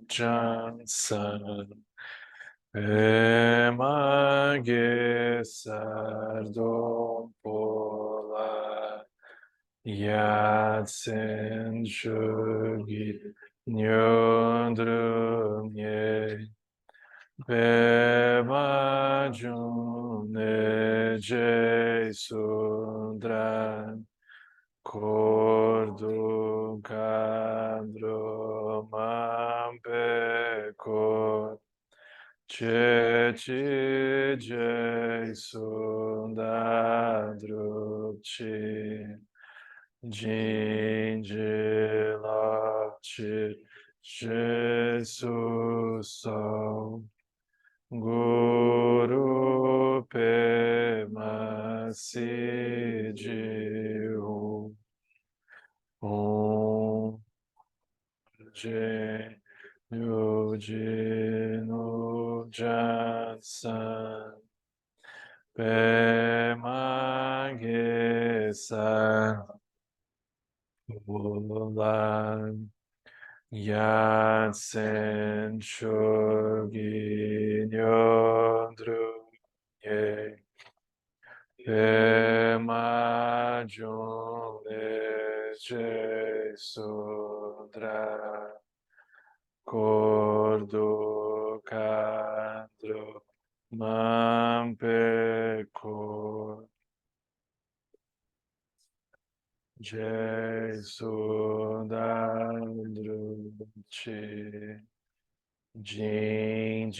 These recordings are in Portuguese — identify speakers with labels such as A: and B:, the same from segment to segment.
A: Jansan Emage Sardom Pola Yatsen Shugi Nyondrumye Bema June Sundran Cordo Cadro Mampeco Ceci Sundadruci Jinjilaci Jesus Guru Pema Sidiu Om Je Nu Jansan Pema Gesan Wulan Yatsen Chogi Nyondru Ye Pema June Sudra Cordo Cadro Mampeco Jesudandruci Jindilaci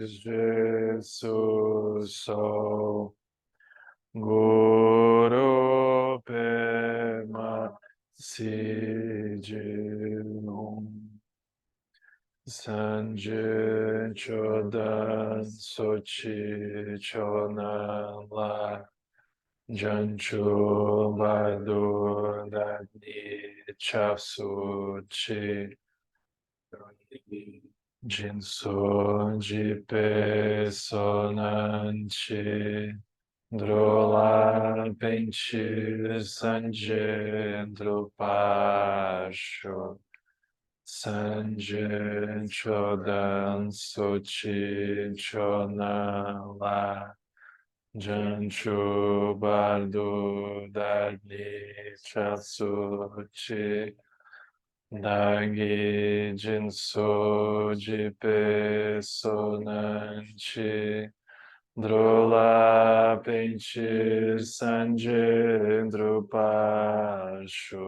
A: Jesus Guru Pema Sidium Sanje Chodan Sochi Chonala Janchu Badu Dani Chasuchi Jinso Jipe Sonanchi Drola Penchi Sanje Drupasho Sanje Chodan Sochi Chonala Janchu Bardo Dali Chasuchi Dagi Jinso Jipe Sonanchi Drola Penchi Sanje Drupashu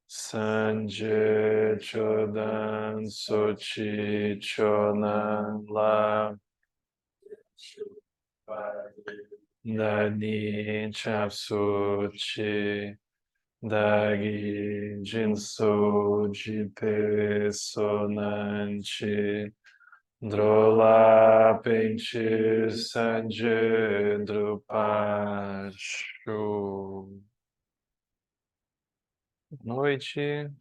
A: Sanje Chodan Sochi Chonan La Dani Chapsuchi Dagi Jinso Jipe Sonanchi Drola Penchi Sanje Drupashu. Boa noite.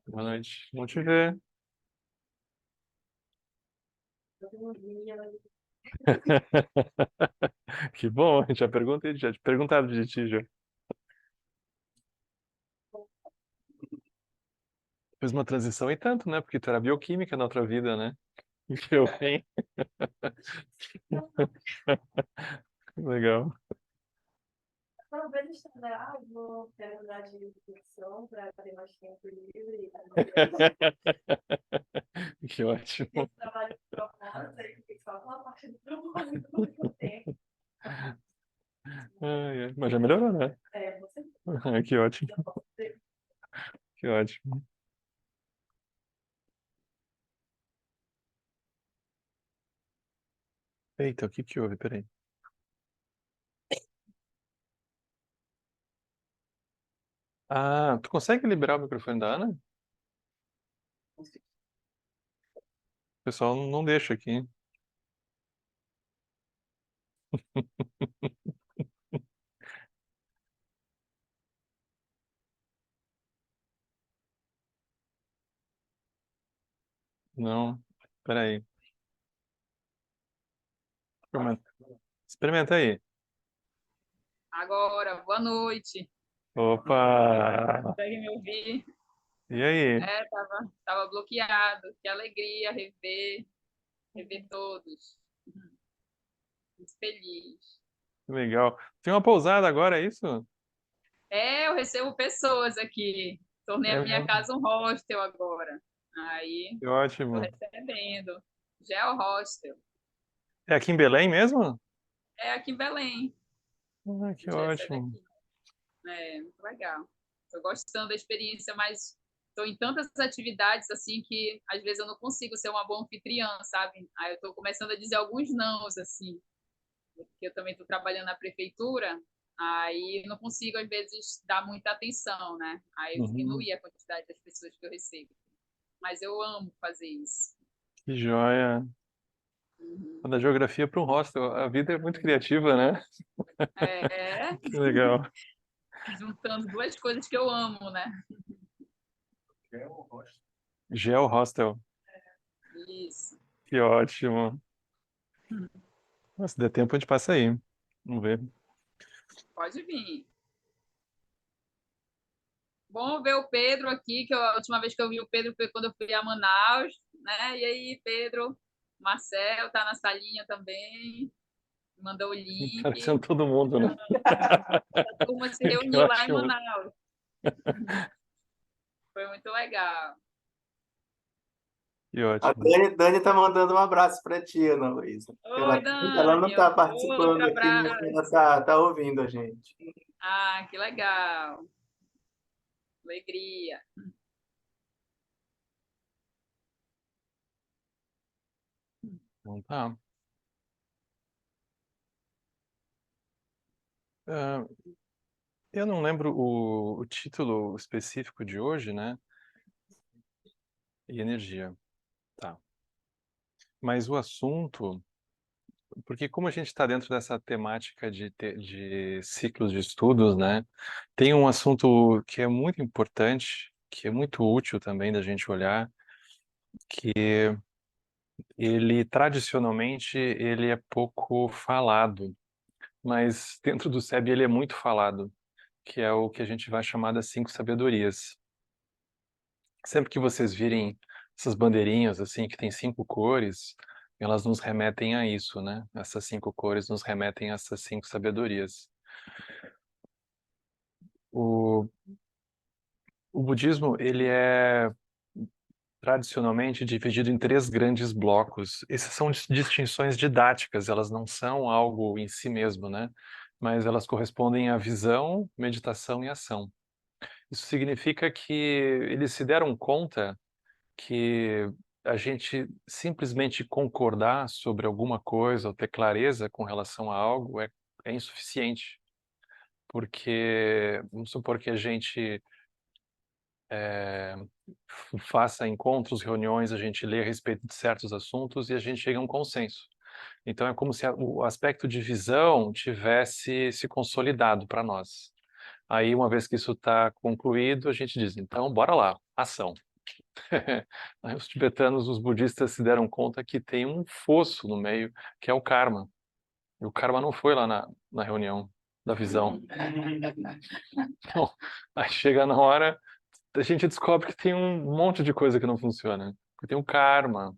A: Boa noite. Vamos te ver. Que bom, já te perguntaram de ti já. Fiz uma transição e tanto, né? Porque tu era bioquímica na outra vida, né? Que eu bem. Legal.
B: Talvez estudar, vou terminar de nutrição para ter mais tempo livre.
A: Que ótimo.
B: Esse trabalho de propósito, aí fiquei só com a parte do propósito ao mesmo tempo.
A: Mas já melhorou, né?
B: Você
A: Que ótimo. Que ótimo. Eita, o que que houve? Peraí. Ah, tu consegue liberar o microfone da Ana? O pessoal não deixa aqui. Não, peraí. Experimenta aí.
C: Agora, boa noite.
A: Opa!
C: Consegue me ouvir?
A: E aí?
C: Tava bloqueado. Que alegria rever todos. Muito feliz.
A: Legal. Tem uma pousada agora, é isso?
C: Eu recebo pessoas aqui. Tornei
A: É
C: a minha
A: mesmo.
C: casa um hostel agora. Aí,
A: Que
C: tô
A: ótimo.
C: recebendo. Já é o hostel.
A: É aqui em Belém mesmo?
C: É aqui em Belém.
A: Ah,
C: A
A: que
C: gente recebe
A: ótimo.
C: aqui. É, muito legal. Tô gostando da experiência, mas tô em tantas atividades assim que às vezes eu não consigo ser uma boa anfitriã, sabe? Aí eu tô começando a dizer alguns nãos, assim, porque eu também tô trabalhando na prefeitura, aí eu não consigo às vezes dar muita atenção, né? Aí eu
A: Uhum.
C: diminuí a quantidade das pessoas que eu recebo. Mas eu amo fazer isso.
A: Que joia.
C: Uhum.
A: Da geografia para um hostel. A vida é muito criativa, né?
C: É,
A: Que legal.
C: juntando duas coisas que eu amo, né?
A: Geo Hostel.
C: Isso.
A: Que ótimo. Nossa, se der tempo, a gente passa aí. Vamos ver.
C: Pode vir. Bom ver o Pedro aqui, que a última vez que eu vi o Pedro foi quando eu fui a Manaus, né? E aí, Pedro, Marcel tá na salinha também, mandou o
A: Parecendo
C: link.
A: todo mundo, né?
C: A turma se
A: Que
C: reuniu lá em
A: ótimo.
C: Manaus. Foi muito legal.
A: Que
D: A
A: ótimo.
D: Dani tá mandando um abraço para ti, Ana Luísa.
C: Oi,
D: Ela não
C: Dani,
D: está
C: outro
D: participando aqui, mas
C: abraço.
D: ela tá ouvindo a gente.
C: Ah, que legal. Alegria.
A: Então tá. Ah, eu não lembro o título específico de hoje, né? E energia. Tá. Mas o assunto, porque como a gente está dentro dessa temática de ciclos de estudos, né? Tem um assunto que é muito importante, que é muito útil também da gente olhar, que ele tradicionalmente ele é pouco falado, mas dentro do SEB ele é muito falado, que é o que a gente vai chamar das cinco sabedorias. Sempre que vocês virem essas bandeirinhas assim que tem cinco cores, elas nos remetem a isso, né? Essas cinco cores nos remetem a essas cinco sabedorias. O, o budismo, ele é tradicionalmente dividido em três grandes blocos. Essas são distinções didáticas, elas não são algo em si mesmo, né? Mas elas correspondem à visão, meditação e ação. Isso significa que eles se deram conta que a gente simplesmente concordar sobre alguma coisa ou ter clareza com relação a algo é insuficiente, porque vamos supor que a gente faça encontros, reuniões, a gente lê a respeito de certos assuntos e a gente chega a um consenso. Então é como se o aspecto de visão tivesse se consolidado para nós. Aí, uma vez que isso está concluído, a gente diz, então, bora lá, ação. Aí os tibetanos, os budistas se deram conta que tem um fosso no meio, que é o karma. E o karma não foi lá na reunião da visão. Então, aí chega na hora, a gente descobre que tem um monte de coisa que não funciona. Que tem o karma.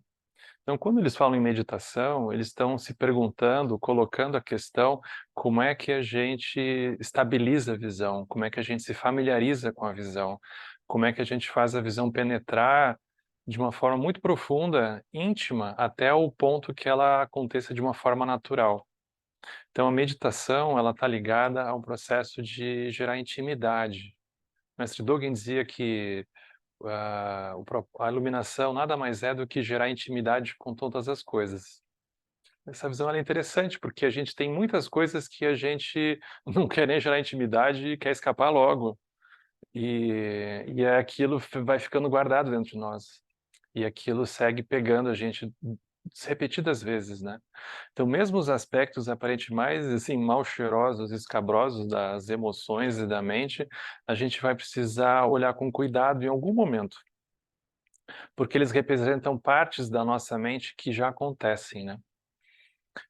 A: Então, quando eles falam em meditação, eles estão se perguntando, colocando a questão como é que a gente estabiliza a visão, como é que a gente se familiariza com a visão, como é que a gente faz a visão penetrar de uma forma muito profunda, íntima, até o ponto que ela aconteça de uma forma natural. Então, a meditação, ela está ligada a um processo de gerar intimidade. O mestre Dogen dizia que a iluminação nada mais é do que gerar intimidade com todas as coisas. Essa visão ela é interessante, porque a gente tem muitas coisas que a gente não quer nem gerar intimidade e quer escapar logo. E aquilo vai ficando guardado dentro de nós. E aquilo segue pegando a gente repetidas vezes, né? Então, mesmo os aspectos aparentemente mais assim mal cheirosos, escabrosos das emoções e da mente, a gente vai precisar olhar com cuidado em algum momento, porque eles representam partes da nossa mente que já acontecem, né?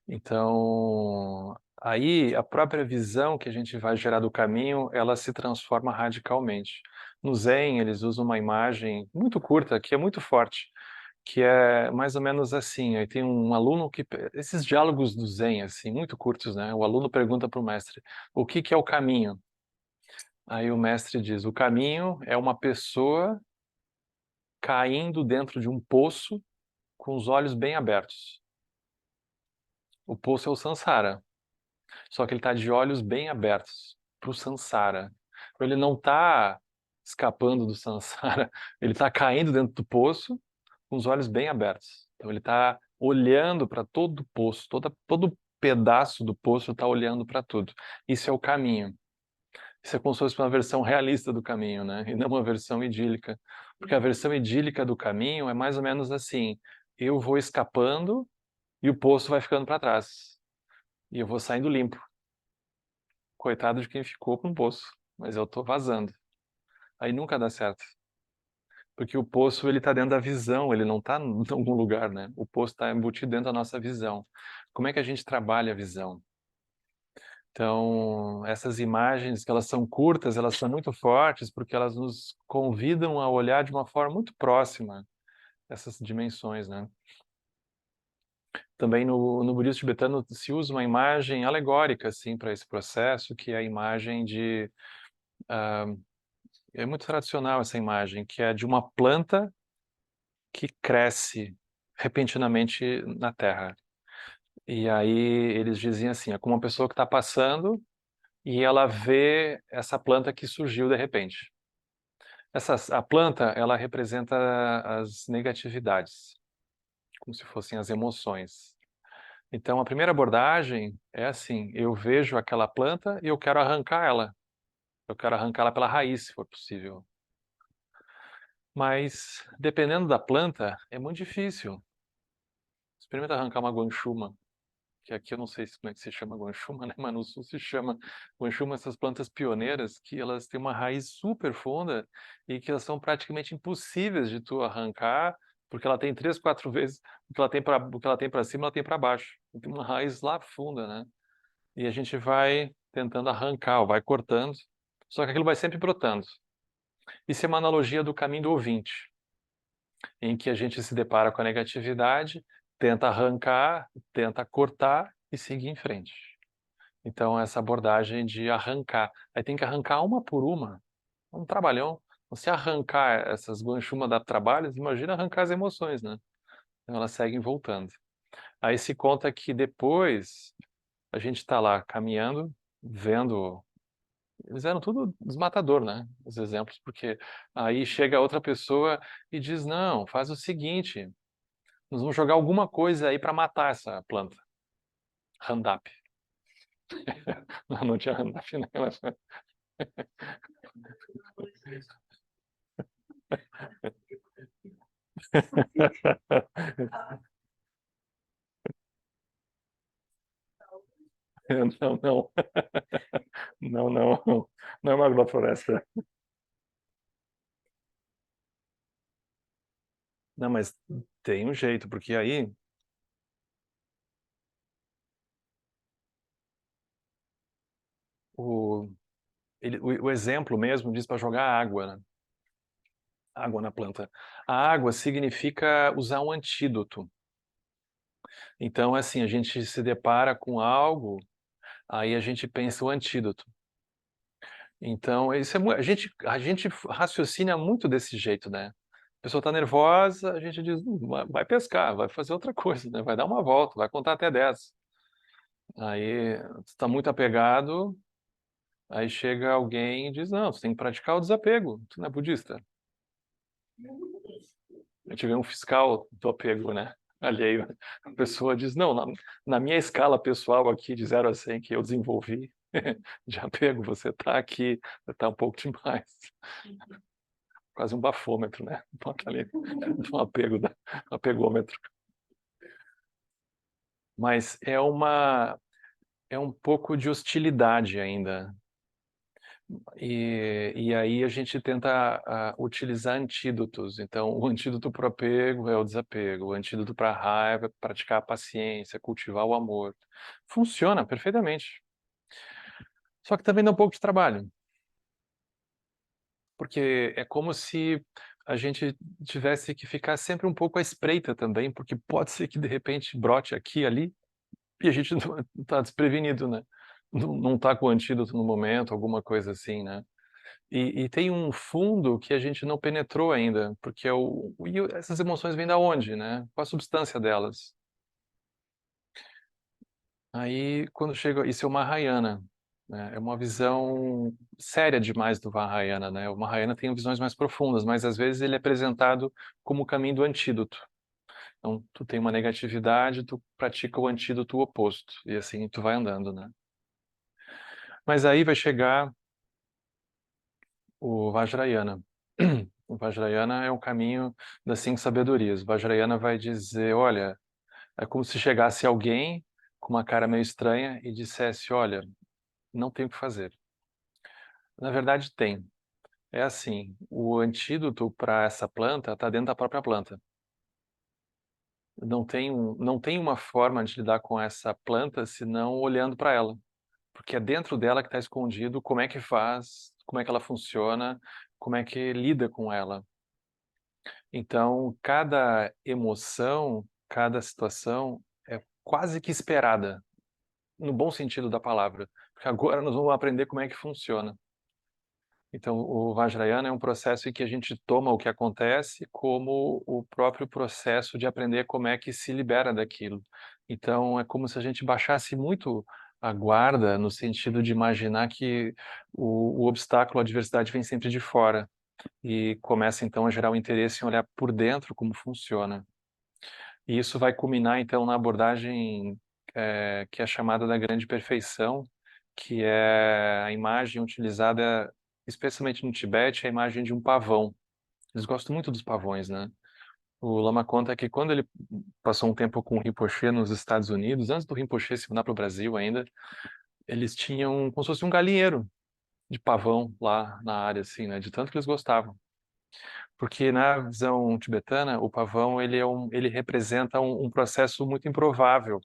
A: Então, Aí, a própria visão que a gente vai gerar do caminho, ela se transforma radicalmente. No Zen, eles usam uma imagem muito curta, que é muito forte, que é mais ou menos assim. Aí tem um aluno que... Esses diálogos do Zen, assim, muito curtos, né? O aluno pergunta para o mestre, o que que é o caminho? Aí o mestre diz, o caminho é uma pessoa caindo dentro de um poço com os olhos bem abertos. O poço é o Sansara. Só que ele está de olhos bem abertos para o Sansara. Ele não está escapando do Sansara, ele está caindo dentro do poço com os olhos bem abertos. Então ele está olhando para todo o poço, todo pedaço do poço está olhando para tudo. Isso é o caminho. Isso é como se fosse uma versão realista do caminho, né? E não uma versão idílica. Porque a versão idílica do caminho é mais ou menos assim: eu vou escapando e o poço vai ficando para trás. E eu vou saindo limpo. Coitado de quem ficou com o poço, mas eu tô vazando. Aí nunca dá certo. Porque o poço, ele tá dentro da visão, ele não tá em algum lugar, né? O poço está embutido dentro da nossa visão. Como é que a gente trabalha a visão? Então, essas imagens, que elas são curtas, elas são muito fortes, porque elas nos convidam a olhar de uma forma muito próxima essas dimensões, né? Também no budismo tibetano se usa uma imagem alegórica, assim, para esse processo, que é a imagem de... é muito tradicional essa imagem, que é de uma planta que cresce repentinamente na terra. E aí eles dizem assim, é como uma pessoa que está passando e ela vê essa planta que surgiu de repente. A planta, ela representa as negatividades, como se fossem as emoções. Então, a primeira abordagem é assim, eu vejo aquela planta e eu quero arrancar ela. Eu quero arrancá-la pela raiz, se for possível. Mas, dependendo da planta, é muito difícil. Experimenta arrancar uma guanchuma, que aqui eu não sei como é que se chama guanchuma, né? Mas no sul se chama guanchuma, essas plantas pioneiras, que elas têm uma raiz super funda e que elas são praticamente impossíveis de tu arrancar, porque ela tem 3, 4 vezes o que ela tem para cima, ela tem para baixo. Tem uma raiz lá funda, né? E a gente vai tentando arrancar, ou vai cortando, só que aquilo vai sempre brotando. Isso é uma analogia do caminho do ouvinte, em que a gente se depara com a negatividade, tenta arrancar, tenta cortar e seguir em frente. Então, essa abordagem de arrancar. Aí tem que arrancar uma por uma. É um trabalhão. Você arrancar essas guanchumas dá trabalho, imagina arrancar as emoções, né? Então, elas seguem voltando. Aí se conta que depois a gente está lá caminhando, vendo. Eles eram tudo desmatador, né? Os exemplos, porque aí chega outra pessoa e diz: não, faz o seguinte, nós vamos jogar alguma coisa aí para matar essa planta. Roundup. Não tinha Roundup, né? Não, não. Não, não. Não é uma agrofloresta. Não, mas tem um jeito, porque aí o, o exemplo mesmo diz para jogar água, né? Água na planta. A água significa usar um antídoto. Então, assim, a gente se depara com algo, aí a gente pensa o antídoto. Então, isso é, a gente raciocina muito desse jeito, né? A pessoa está nervosa, a gente diz, vai pescar, vai fazer outra coisa, né? Vai dar uma volta, vai contar até 10. Aí, está muito apegado, aí chega alguém e diz, não, você tem que praticar o desapego, tu não é budista. A gente vê um fiscal do apego, né? Alheio. A pessoa diz, não, na minha escala pessoal aqui, de 0 a 100, que eu desenvolvi, de apego, você está aqui, você está um pouco demais. Quase um bafômetro, né? Bota ali um apego, um apegômetro. Mas é um pouco de hostilidade ainda. E aí a gente tenta utilizar antídotos. Então, o antídoto para o apego é o desapego, o antídoto para a raiva é praticar a paciência, cultivar o amor. Funciona perfeitamente. Só que também dá um pouco de trabalho, porque é como se a gente tivesse que ficar sempre um pouco à espreita também, porque pode ser que de repente brote aqui e ali, e a gente não está desprevenido, né? Não está com o antídoto no momento, alguma coisa assim, né? E tem um fundo que a gente não penetrou ainda, porque essas emoções vêm da onde, né? Qual a substância delas? Aí, quando chega, isso é o Mahayana, né? É uma visão séria demais do Mahayana, né? O Mahayana tem visões mais profundas, mas às vezes ele é apresentado como o caminho do antídoto. Então, tu tem uma negatividade, tu pratica o antídoto oposto, e assim tu vai andando, né? Mas aí vai chegar o Vajrayana. O Vajrayana é o caminho das 5 sabedorias. O Vajrayana vai dizer, olha, é como se chegasse alguém com uma cara meio estranha e dissesse, olha, não tem o que fazer. Na verdade, tem. É assim, o antídoto para essa planta está dentro da própria planta. Não tem uma forma de lidar com essa planta senão olhando para ela. Porque é dentro dela que está escondido como é que faz, como é que ela funciona, como é que lida com ela. Então, cada emoção, cada situação é quase que esperada, no bom sentido da palavra, porque agora nós vamos aprender como é que funciona. Então, o Vajrayana é um processo em que a gente toma o que acontece como o próprio processo de aprender como é que se libera daquilo. Então, é como se a gente baixasse muito a guarda, no sentido de imaginar que o obstáculo, a adversidade vem sempre de fora. E começa então a gerar o interesse em olhar por dentro como funciona. E isso vai culminar então na abordagem que é chamada da grande perfeição, que é a imagem utilizada, especialmente no Tibete, a imagem de um pavão. Eles gostam muito dos pavões, né? O Lama conta que quando ele passou um tempo com o Rinpoche nos Estados Unidos, antes do Rinpoche se mudar para o Brasil ainda, eles tinham como se fosse um galinheiro de pavão lá na área, assim, né? De tanto que eles gostavam. Porque na visão tibetana, o pavão ele representa um processo muito improvável,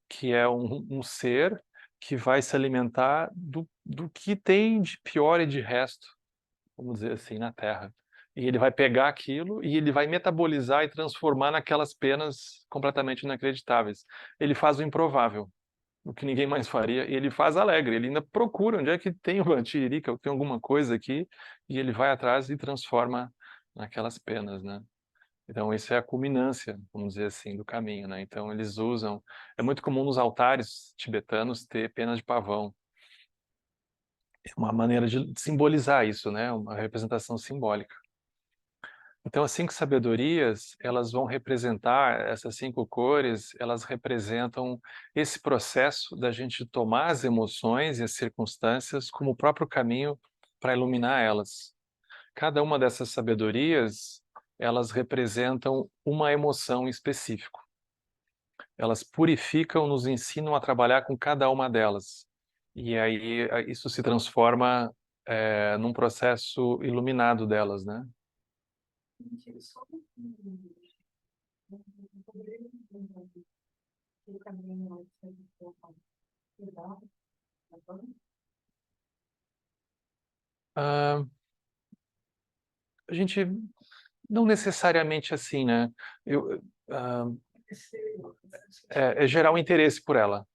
A: que é um ser que vai se alimentar do que tem de pior e de resto, vamos dizer assim, na Terra. E ele vai pegar aquilo e ele vai metabolizar e transformar naquelas penas completamente inacreditáveis. Ele faz o improvável, o que ninguém mais faria, e ele faz alegre. Ele ainda procura onde é que tem uma tiririca, tem alguma coisa aqui, e ele vai atrás e transforma naquelas penas, né? Então, isso é a culminância, vamos dizer assim, do caminho, né? Então, eles usam... É muito comum nos altares tibetanos ter penas de pavão. É uma maneira de simbolizar isso, né? Uma representação simbólica. Então, as 5 sabedorias, elas vão representar, essas 5 cores, elas representam esse processo da gente tomar as emoções e as circunstâncias como o próprio caminho para iluminar elas. Cada uma dessas sabedorias, elas representam uma emoção em específico. Elas purificam, nos ensinam a trabalhar com cada uma delas. E aí isso se transforma num processo iluminado delas, né?
B: Mentira, só o caminho
A: Ah, a gente não necessariamente assim, né? Ah, é gerar um interesse por ela,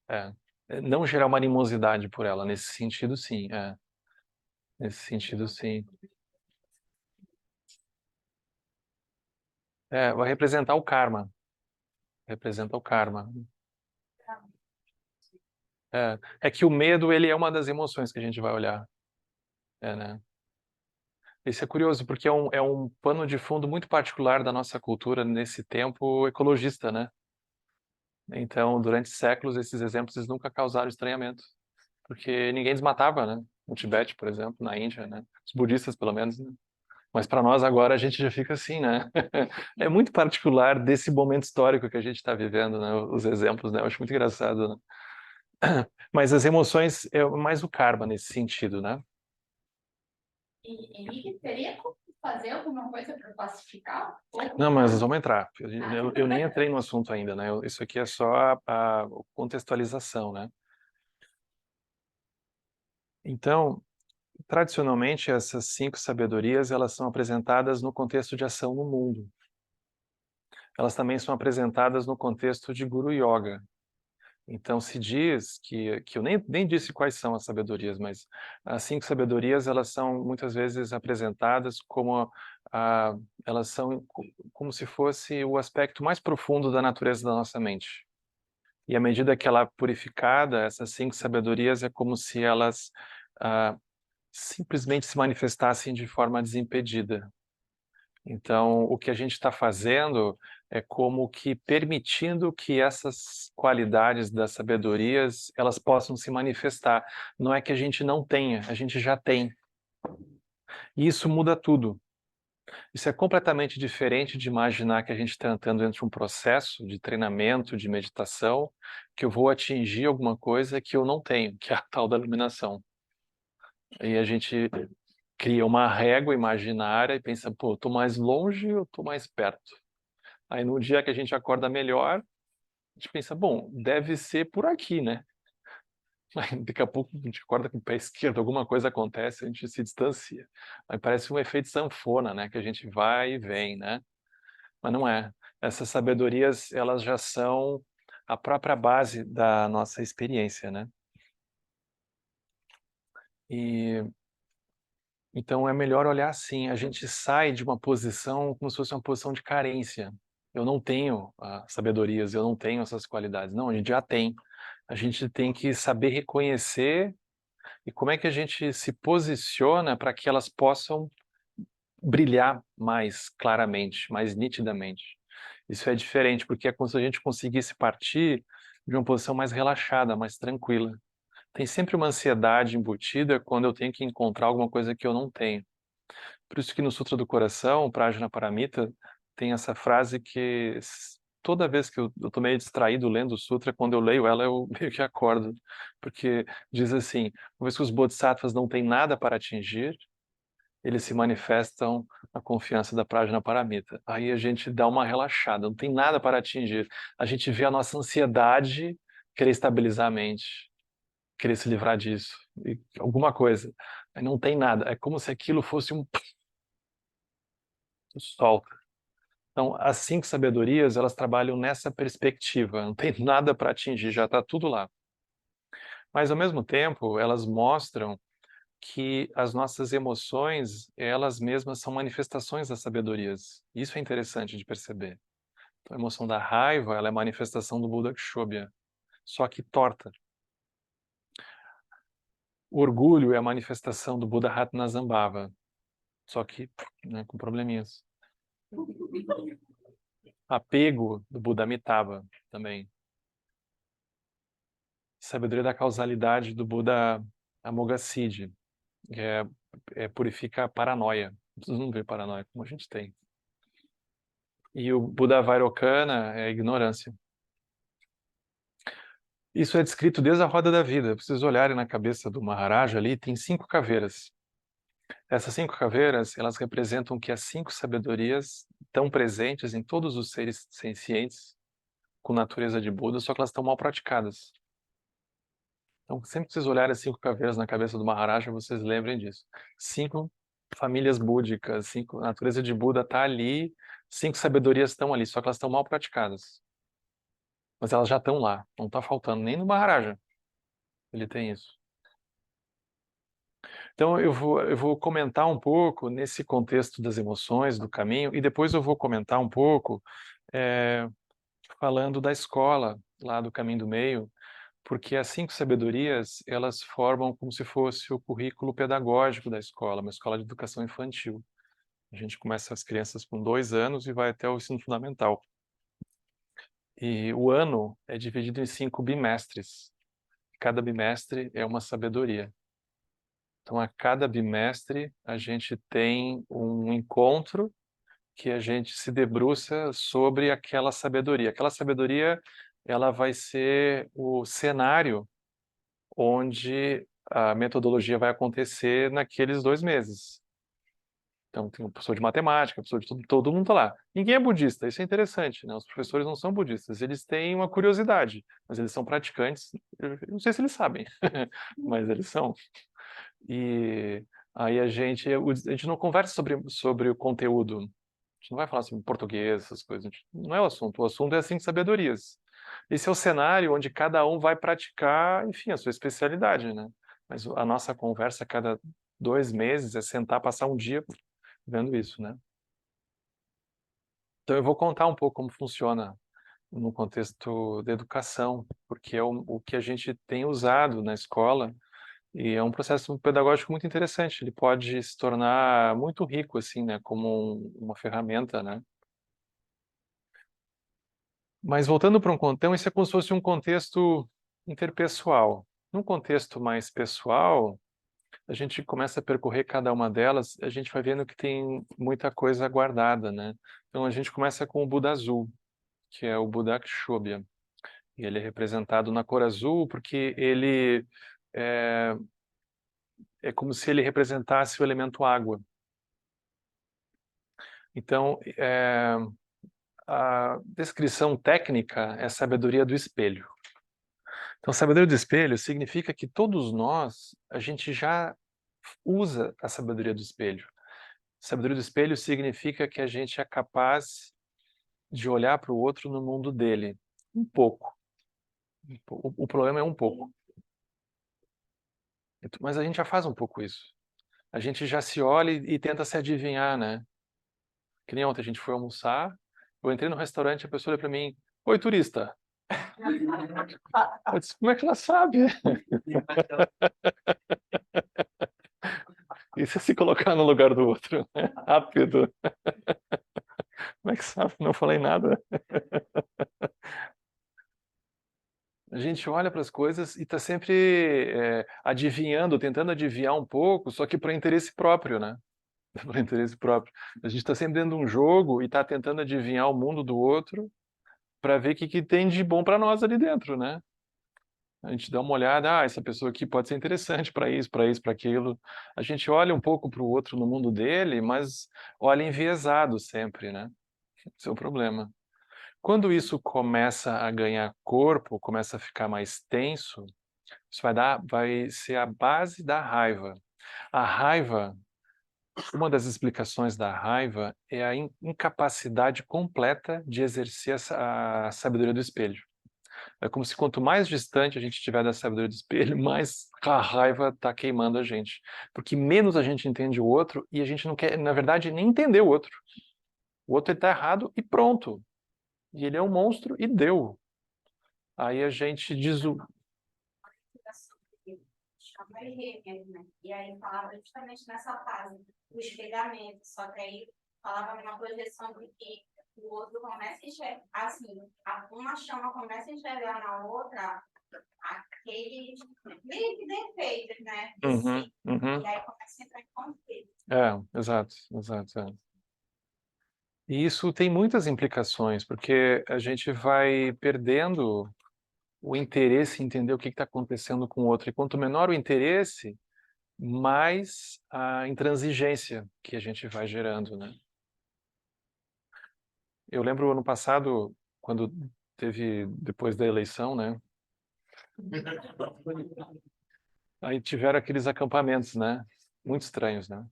A: não gerar uma animosidade por ela, nesse sentido, sim, nesse sentido, sim. Vai representar o karma, representa o karma. É que o medo, ele é uma das emoções que a gente vai olhar, né? Isso é curioso, porque é um pano de fundo muito particular da nossa cultura nesse tempo ecologista, né? Então, durante séculos, esses exemplos eles nunca causaram estranhamento, porque ninguém desmatava, né? No Tibete, por exemplo, na Índia, né? Os budistas, pelo menos, né? Mas para nós agora a gente já fica assim, né? É muito particular desse momento histórico que a gente está vivendo, né? Os exemplos, né? Eu acho muito engraçado, né? Mas as emoções é mais o karma nesse sentido, né?
E: Henrique, teria como fazer alguma coisa para classificar?
A: Não, mas nós vamos entrar. Eu nem entrei no assunto ainda, né? Isso aqui é só a contextualização, né? Então, tradicionalmente, essas 5 sabedorias, elas são apresentadas no contexto de ação no mundo. Elas também são apresentadas no contexto de Guru Yoga. Então, se diz que eu nem disse quais são as sabedorias, mas as 5 sabedorias, elas são muitas vezes apresentadas como elas são como se fosse o aspecto mais profundo da natureza da nossa mente. E à medida que ela é purificada, essas 5 sabedorias é como se elas simplesmente se manifestassem de forma desimpedida. Então, o que a gente está fazendo é como que permitindo que essas qualidades das sabedorias, elas possam se manifestar. Não é que a gente não tenha, a gente já tem. E isso muda tudo. Isso é completamente diferente de imaginar que a gente está entrando dentro de um processo de treinamento, de meditação, que eu vou atingir alguma coisa que eu não tenho, que é a tal da iluminação. E a gente cria uma régua imaginária e pensa, pô, eu estou mais longe ou estou mais perto? Aí no dia que a gente acorda melhor, a gente pensa, bom, deve ser por aqui, né? Aí daqui a pouco a gente acorda com o pé esquerdo, alguma coisa acontece, a gente se distancia. Aí parece um efeito sanfona, né? Que a gente vai e vem, né? Mas não é. Essas sabedorias, elas já são a própria base da nossa experiência, né? E então é melhor olhar assim, a gente sai de uma posição como se fosse uma posição de carência. Eu não tenho sabedorias, eu não tenho essas qualidades. Não, a gente já tem. A gente tem que saber reconhecer e como é que a gente se posiciona para que elas possam brilhar mais claramente, mais nitidamente. Isso é diferente, porque é como se a gente conseguisse partir de uma posição mais relaxada, mais tranquila. Tem sempre uma ansiedade embutida quando eu tenho que encontrar alguma coisa que eu não tenho. Por isso que no Sutra do Coração, Prajna Paramita, tem essa frase que toda vez que eu estou meio distraído lendo o Sutra, quando eu leio ela, eu meio que acordo. Porque diz assim, uma vez que os Bodhisattvas não têm nada para atingir, eles se manifestam a confiança da Prajna Paramita. Aí a gente dá uma relaxada, não tem nada para atingir. A gente vê a nossa ansiedade querer estabilizar a mente, querer se livrar disso, e alguma coisa. Aí não tem nada, é como se aquilo fosse um solta. Então, as 5 sabedorias, elas trabalham nessa perspectiva, não tem nada para atingir, já está tudo lá. Mas, ao mesmo tempo, elas mostram que as nossas emoções, elas mesmas são manifestações das sabedorias. Isso é interessante de perceber. Então, a emoção da raiva, ela é manifestação do Buda Kshobhya, só que torta. O orgulho é a manifestação do Buda Ratnasambhava, só que né, com probleminhas. Apego do Buda Amitabha também. Sabedoria da causalidade do Buda Amoghasiddhi, que purifica a paranoia. Vocês não vê paranoia como a gente tem. E o Buda Vairocana é ignorância. Isso é descrito desde a roda da vida. Vocês olharem na cabeça do Maharaja ali, tem 5 caveiras. Essas 5 caveiras, elas representam que as 5 sabedorias estão presentes em todos os seres sencientes com natureza de Buda, só que elas estão mal praticadas. Então, sempre que vocês olharem as 5 caveiras na cabeça do Maharaja, vocês lembrem disso. 5 famílias búdicas, 5 natureza de Buda está ali, 5 sabedorias estão ali, só que elas estão mal praticadas. Mas elas já estão lá, não está faltando nem no Maharaja. Ele tem isso. Então eu vou comentar um pouco nesse contexto das emoções, do caminho, e depois eu vou comentar um pouco falando da escola, lá do Caminho do Meio, porque as 5 sabedorias, elas formam como se fosse o currículo pedagógico da escola, uma escola de educação infantil. A gente começa as crianças com 2 anos e vai até o ensino fundamental. E o ano é dividido em 5 bimestres. Cada bimestre é uma sabedoria. Então, a cada bimestre, a gente tem um encontro que a gente se debruça sobre aquela sabedoria. Aquela sabedoria, ela vai ser o cenário onde a metodologia vai acontecer naqueles 2 meses. Então, tem um professor de matemática, professor de tudo, todo mundo está lá. Ninguém é budista, isso é interessante, né? Os professores não são budistas, eles têm uma curiosidade, mas eles são praticantes, eu não sei se eles sabem, mas eles são. E aí a gente não conversa sobre o conteúdo, a gente não vai falar sobre português, essas coisas, não é o assunto é assim sabedorias. Esse é o cenário onde cada um vai praticar, enfim, a sua especialidade, né? Mas a nossa conversa a cada 2 meses é sentar, passar um dia vendo isso, né? Então eu vou contar um pouco como funciona no contexto da educação, porque é o que a gente tem usado na escola e é um processo pedagógico muito interessante. Ele pode se tornar muito rico, assim, né? Como uma ferramenta, né? Mas voltando para um contexto, isso é como se fosse um contexto interpessoal. Num contexto mais pessoal, a gente começa a percorrer cada uma delas, a gente vai vendo que tem muita coisa guardada, né? Então a gente começa com o Buda azul, que é o Buda Akshobhya. E ele é representado na cor azul porque ele é, é como se ele representasse o elemento água. Então, a descrição técnica é sabedoria do espelho. Então, sabedoria do espelho significa que todos nós, a gente já usa a sabedoria do espelho. Sabedoria do espelho significa que a gente é capaz de olhar para o outro no mundo dele, um pouco. O problema é um pouco. Mas a gente já faz um pouco isso. A gente já se olha e tenta se adivinhar, né? Que nem ontem a gente foi almoçar, eu entrei no restaurante e a pessoa olha para mim, oi, turista. Eu disse, como é que ela sabe? E se colocar no lugar do outro? Rápido. Como é que sabe? Não falei nada. A gente olha para as coisas e está sempre adivinhando, tentando adivinhar um pouco, só que para interesse próprio, né? Para interesse próprio. A gente está sempre dentro de um jogo e está tentando adivinhar o mundo do outro para ver o que tem de bom para nós ali dentro, né? A gente dá uma olhada, essa pessoa aqui pode ser interessante para isso, para isso, para aquilo. A gente olha um pouco para o outro no mundo dele, mas olha enviesado sempre, né? Esse é o problema. Quando isso começa a ganhar corpo, começa a ficar mais tenso, isso vai ser a base da raiva. A raiva, uma das explicações da raiva é a incapacidade completa de exercer a sabedoria do espelho. É como se quanto mais distante a gente estiver da sabedoria do espelho, mais a raiva está queimando a gente. Porque menos a gente entende o outro e a gente não quer, na verdade, nem entender o outro. O outro está errado e pronto. E ele é um monstro e deu. Aí a gente diz o...
E: Chama Gêmeas, né? E aí falava justamente nessa fase, o espelhamento, só que aí falava uma projeção de que o outro começa a enxergar, assim, uma chama começa a enxergar na outra aqueles meio que defeitos, né?
A: Uhum, uhum.
E: E aí começa a entrar em conflito.
A: Exato, exato. E isso tem muitas implicações, porque a gente vai perdendo o interesse em entender o que está acontecendo com o outro. E quanto menor o interesse, mais a intransigência que a gente vai gerando, né? Eu lembro ano passado, quando teve, depois da eleição, né? Aí tiveram aqueles acampamentos, né? Muito estranhos, né?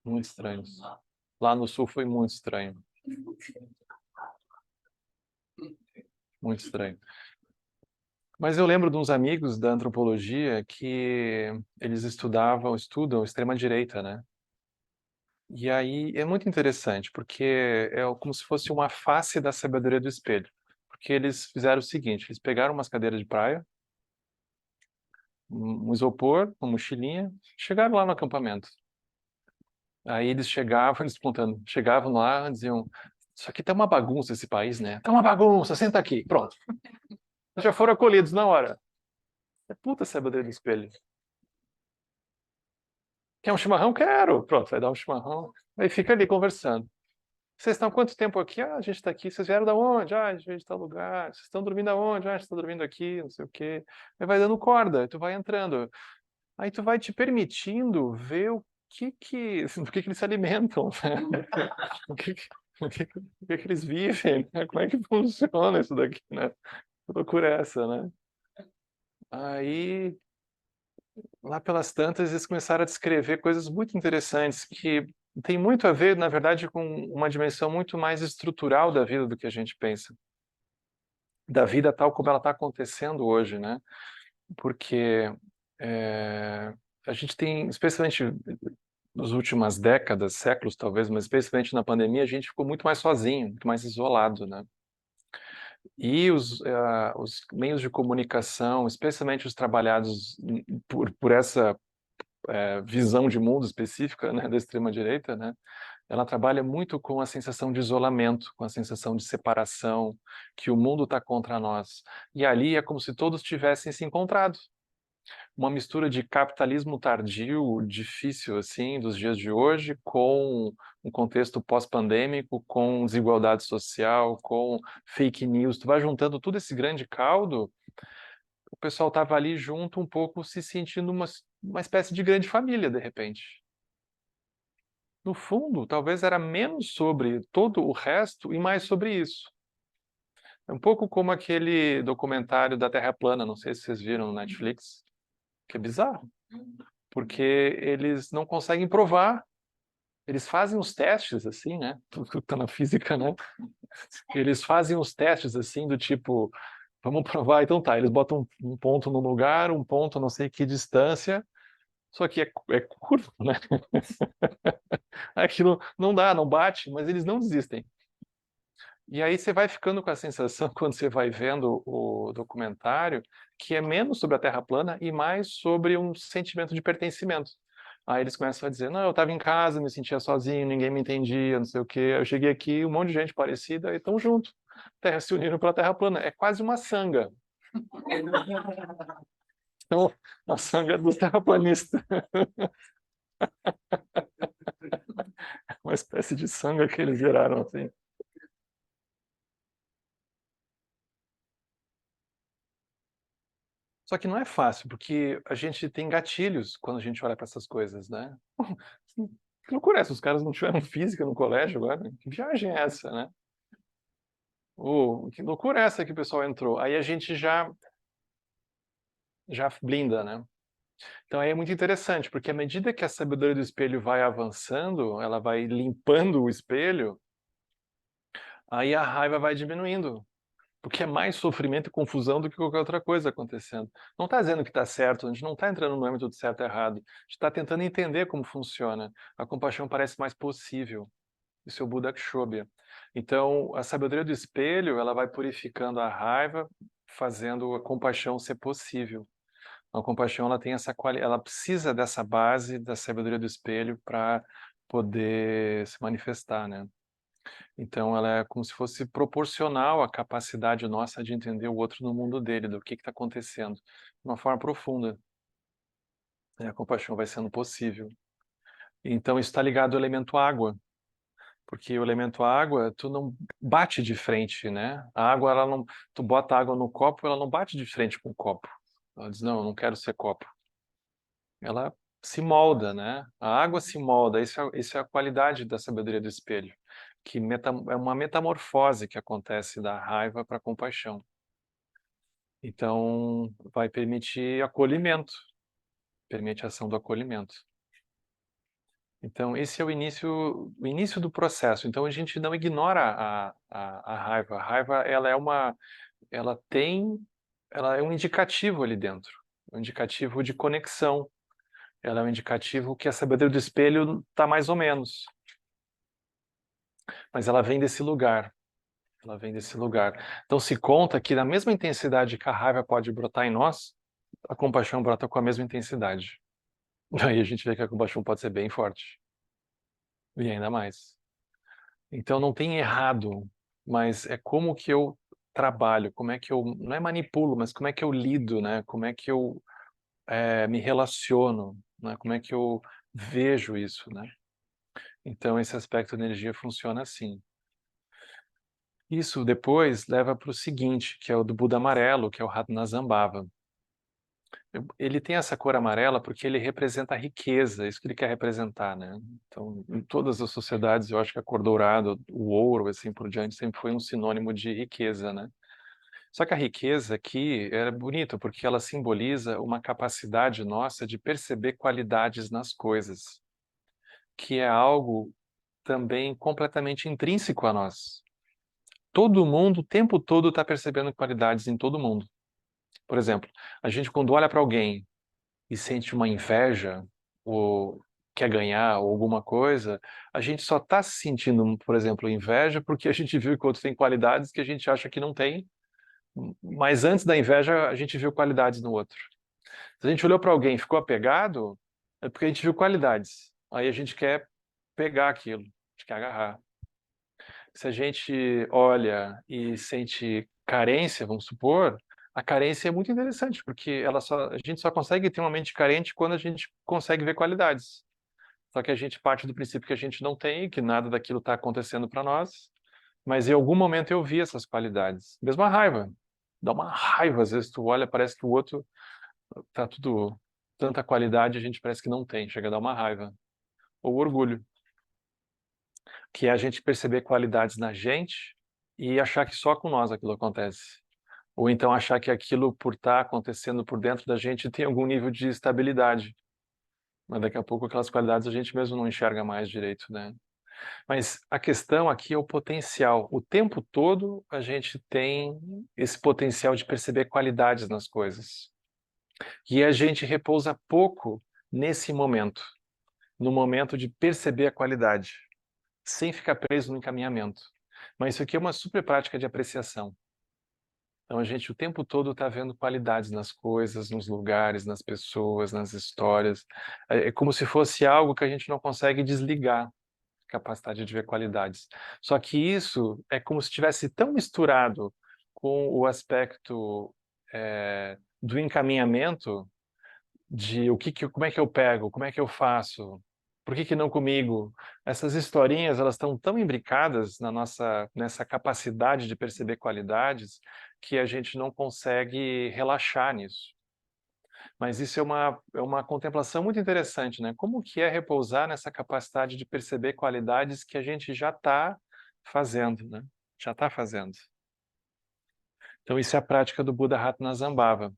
A: Muito estranhos. Lá no sul foi muito estranho. Muito estranho. Mas eu lembro de uns amigos da antropologia que eles estudam extrema-direita, né? E aí é muito interessante, porque é como se fosse uma face da sabedoria do espelho. Porque eles fizeram o seguinte, eles pegaram umas cadeiras de praia, um isopor, uma mochilinha, chegaram lá no acampamento. Aí eles chegavam lá e diziam, isso aqui tá uma bagunça esse país, né? Tá uma bagunça, senta aqui, pronto. Já foram acolhidos na hora. É puta sabedoria do espelho. Quer um chimarrão? Quero. Pronto, vai dar um chimarrão. Aí fica ali conversando. Vocês estão há quanto tempo aqui? A gente está aqui. Vocês vieram da onde? A gente veio de tal lugar. Vocês estão dormindo aonde? A gente está dormindo aqui, não sei o quê. Aí vai dando corda, tu vai entrando. Aí tu vai te permitindo ver do que eles se alimentam, né? O que eles vivem, né? Como é que funciona isso daqui, né? Que loucura é essa, né? Aí, lá pelas tantas, eles começaram a descrever coisas muito interessantes que tem muito a ver, na verdade, com uma dimensão muito mais estrutural da vida do que a gente pensa. Da vida tal como ela está acontecendo hoje, né? Porque a gente tem, especialmente nas últimas décadas, séculos talvez, mas especialmente na pandemia, a gente ficou muito mais sozinho, muito mais isolado, né? E os meios de comunicação, especialmente os trabalhados por essa visão de mundo específica, né, da extrema-direita, né? Ela trabalha muito com a sensação de isolamento, com a sensação de separação, que o mundo está contra nós. E ali é como se todos tivessem se encontrado. Uma mistura de capitalismo tardio, difícil assim, dos dias de hoje, com um contexto pós-pandêmico, com desigualdade social, com fake news. Tu vai juntando tudo esse grande caldo, o pessoal estava ali junto um pouco se sentindo uma espécie de grande família, de repente. No fundo, talvez era menos sobre todo o resto e mais sobre isso. É um pouco como aquele documentário da Terra plana, não sei se vocês viram no Netflix, que é bizarro, porque eles não conseguem provar. Eles fazem os testes assim, né? Tudo que tá na física, né? Eles fazem os testes assim do tipo, vamos provar, então tá, eles botam um ponto no lugar, um ponto não sei que distância, só que é curvo, né? Aquilo não dá, não bate, mas eles não desistem. E aí você vai ficando com a sensação, quando você vai vendo o documentário, que é menos sobre a Terra plana e mais sobre um sentimento de pertencimento. Aí eles começam a dizer, não, eu estava em casa, me sentia sozinho, ninguém me entendia, não sei o quê. Eu cheguei aqui, um monte de gente parecida, e estão junto. Terra se uniram pela Terra plana. É quase uma sanga. Então, a sanga dos terraplanistas. Uma espécie de sanga que eles viraram, assim. Só que não é fácil, porque a gente tem gatilhos quando a gente olha para essas coisas, né? Que loucura é essa? Os caras não tiveram física no colégio agora? Que viagem é essa, né? Que loucura é essa que o pessoal entrou? Aí a gente já blinda, né? Então aí é muito interessante, porque à medida que a sabedoria do espelho vai avançando, ela vai limpando o espelho, aí a raiva vai diminuindo. Porque é mais sofrimento e confusão do que qualquer outra coisa acontecendo. Não está dizendo que está certo, a gente não está entrando no âmbito de certo e errado. A gente está tentando entender como funciona. A compaixão parece mais possível. Isso é o Buda Akshobhya. Então, a sabedoria do espelho, ela vai purificando a raiva, fazendo a compaixão ser possível. A compaixão, ela tem ela precisa dessa base da sabedoria do espelho para poder se manifestar, né? Então, ela é como se fosse proporcional à capacidade nossa de entender o outro no mundo dele, do que está acontecendo, de uma forma profunda. E a compaixão vai sendo possível. Então, isso está ligado ao elemento água, porque o elemento água, tu não bate de frente, né? A água, ela não, tu bota a água no copo, ela não bate de frente com o copo. Ela diz, não, eu não quero ser copo. Ela se molda, né? A água se molda, isso é a qualidade da sabedoria do espelho, que é uma metamorfose que acontece da raiva para a compaixão. Então, vai permitir acolhimento, permite a ação do acolhimento. Então, esse é o início do processo. Então, a gente não ignora a raiva. A raiva, ela é um indicativo ali dentro, um indicativo de conexão. Ela é um indicativo que a sabedoria do espelho está mais ou menos. Mas ela vem desse lugar. Ela vem desse lugar. Então se conta que na mesma intensidade que a raiva pode brotar em nós, a compaixão brota com a mesma intensidade. Aí a gente vê que a compaixão pode ser bem forte. E ainda mais. Então não tem errado, mas é como que eu trabalho, como é que eu, não é manipulo, mas como é que eu lido, né? Como é que eu me relaciono, né? Como é que eu vejo isso, né? Então esse aspecto da energia funciona assim. Isso depois leva para o seguinte, que é o do Buda amarelo, que é o Ratnasambhava. Ele tem essa cor amarela porque ele representa a riqueza, isso que ele quer representar, né? Então, em todas as sociedades, eu acho que a cor dourada, o ouro, assim por diante, sempre foi um sinônimo de riqueza, né? Só que a riqueza aqui é bonita porque ela simboliza uma capacidade nossa de perceber qualidades nas coisas, que é algo também completamente intrínseco a nós. Todo mundo, o tempo todo, está percebendo qualidades em todo mundo. Por exemplo, a gente quando olha para alguém e sente uma inveja, ou quer ganhar, ou alguma coisa, a gente só está se sentindo, por exemplo, inveja porque a gente viu que o outro tem qualidades que a gente acha que não tem, mas antes da inveja a gente viu qualidades no outro. Se a gente olhou para alguém e ficou apegado, é porque a gente viu qualidades. Aí a gente quer pegar aquilo, a gente quer agarrar. Se a gente olha e sente carência, vamos supor, a carência é muito interessante, porque a gente só consegue ter uma mente carente quando a gente consegue ver qualidades. Só que a gente parte do princípio que a gente não tem, que nada daquilo está acontecendo para nós, mas em algum momento eu vi essas qualidades. Mesmo a raiva. Dá uma raiva, às vezes tu olha, parece que o outro tá tudo, tanta qualidade, a gente parece que não tem, chega a dar uma raiva. Ou orgulho, que é a gente perceber qualidades na gente e achar que só com nós aquilo acontece. Ou então achar que aquilo, por estar acontecendo por dentro da gente, tem algum nível de estabilidade. Mas daqui a pouco aquelas qualidades a gente mesmo não enxerga mais direito, né? Mas a questão aqui é o potencial. O tempo todo a gente tem esse potencial de perceber qualidades nas coisas. E a gente repousa pouco nesse momento, no momento de perceber a qualidade, sem ficar preso no encaminhamento. Mas isso aqui é uma super prática de apreciação. Então a gente o tempo todo está vendo qualidades nas coisas, nos lugares, nas pessoas, nas histórias. É como se fosse algo que a gente não consegue desligar, capacidade de ver qualidades. Só que isso é como se estivesse tão misturado com o aspecto do encaminhamento, de como é que eu pego, como é que eu faço, por que não comigo? Essas historinhas, elas estão tão imbricadas nessa capacidade de perceber qualidades que a gente não consegue relaxar nisso. Mas isso é uma contemplação muito interessante, né? Como que é repousar nessa capacidade de perceber qualidades que a gente já está fazendo, né? Já está fazendo. Então isso é a prática do Buda Ratnasambhava.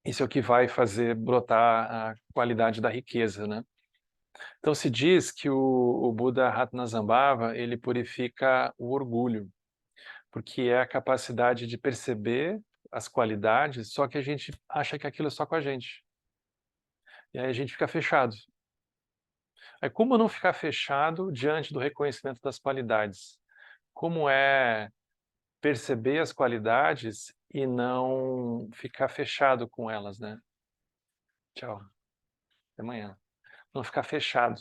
A: Isso é o que vai fazer brotar a qualidade da riqueza, né? Então se diz que o Buda Ratnasambhava, ele purifica o orgulho, porque é a capacidade de perceber as qualidades, só que a gente acha que aquilo é só com a gente. E aí a gente fica fechado. Aí como não ficar fechado diante do reconhecimento das qualidades? Como é perceber as qualidades e não ficar fechado com elas, né? Tchau. Até amanhã. Não ficar fechado.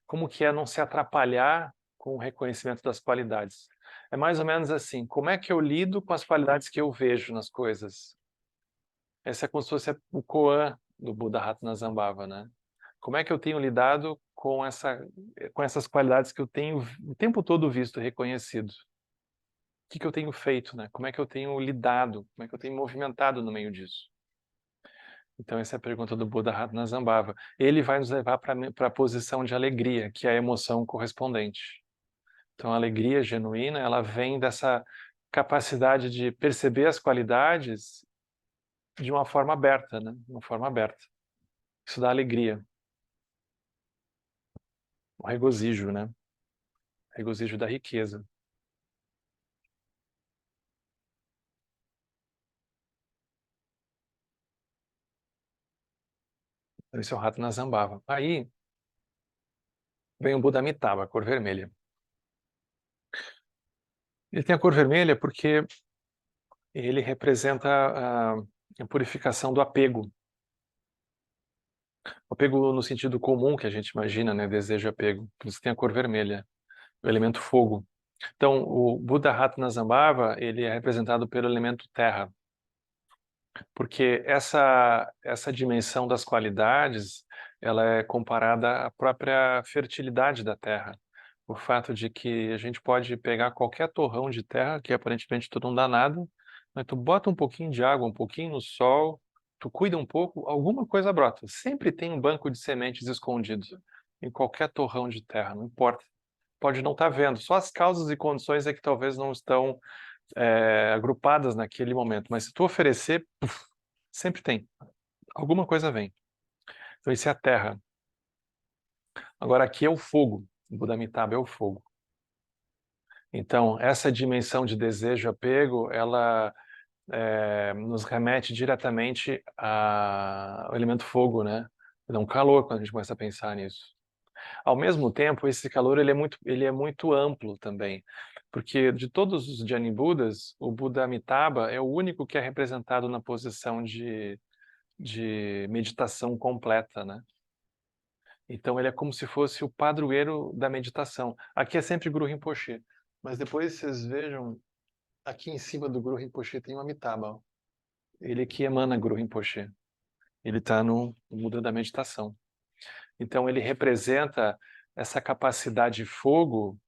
A: Como que é não se atrapalhar com o reconhecimento das qualidades? É mais ou menos assim, como é que eu lido com as qualidades que eu vejo nas coisas? Essa é como se fosse o koan do Buda Ratnasambhava, né? Como é que eu tenho lidado com essas qualidades que eu tenho o tempo todo visto e reconhecido? O que eu tenho feito, né? Como é que eu tenho lidado? Como é que eu tenho movimentado no meio disso? Então, essa é a pergunta do Buda Ratnasambhava. Ele vai nos levar para a posição de alegria, que é a emoção correspondente. Então, a alegria genuína, ela vem dessa capacidade de perceber as qualidades de uma forma aberta, né? De uma forma aberta. Isso dá alegria. O regozijo, né? O regozijo da riqueza. Então, esse é o Ratnasambhava. Aí, vem o Buda Amitabha, a cor vermelha. Ele tem a cor vermelha porque ele representa a purificação do apego. O apego no sentido comum que a gente imagina, né? Desejo e apego. Por isso tem a cor vermelha, o elemento fogo. Então, o Buda Ratnasambhava, ele é representado pelo elemento terra. Porque essa dimensão das qualidades, ela é comparada à própria fertilidade da terra. O fato de que a gente pode pegar qualquer torrão de terra, que aparentemente tu não dá nada, mas tu bota um pouquinho de água, um pouquinho no sol, tu cuida um pouco, alguma coisa brota. Sempre tem um banco de sementes escondido em qualquer torrão de terra, não importa. Pode não estar vendo, só as causas e condições é que talvez não estão agrupadas naquele momento. Mas se tu oferecer, sempre tem. Alguma coisa vem. Então isso é a terra. Agora aqui é o fogo. O Buda Amitabha é o fogo. Então essa dimensão de desejo, apego, ela nos remete diretamente ao elemento fogo, né? Dá um calor quando a gente começa a pensar nisso. Ao mesmo tempo, esse calor ele é muito amplo também, porque de todos os Jnani Budas, o Buda Amitabha é o único que é representado na posição de meditação completa, né? Então ele é como se fosse o padroeiro da meditação. Aqui é sempre Guru Rinpoche, mas depois vocês vejam, aqui em cima do Guru Rinpoche tem o Amitabha. Ó. Ele que emana Guru Rinpoche. Ele está no Buda da meditação. Então ele representa essa capacidade de fogo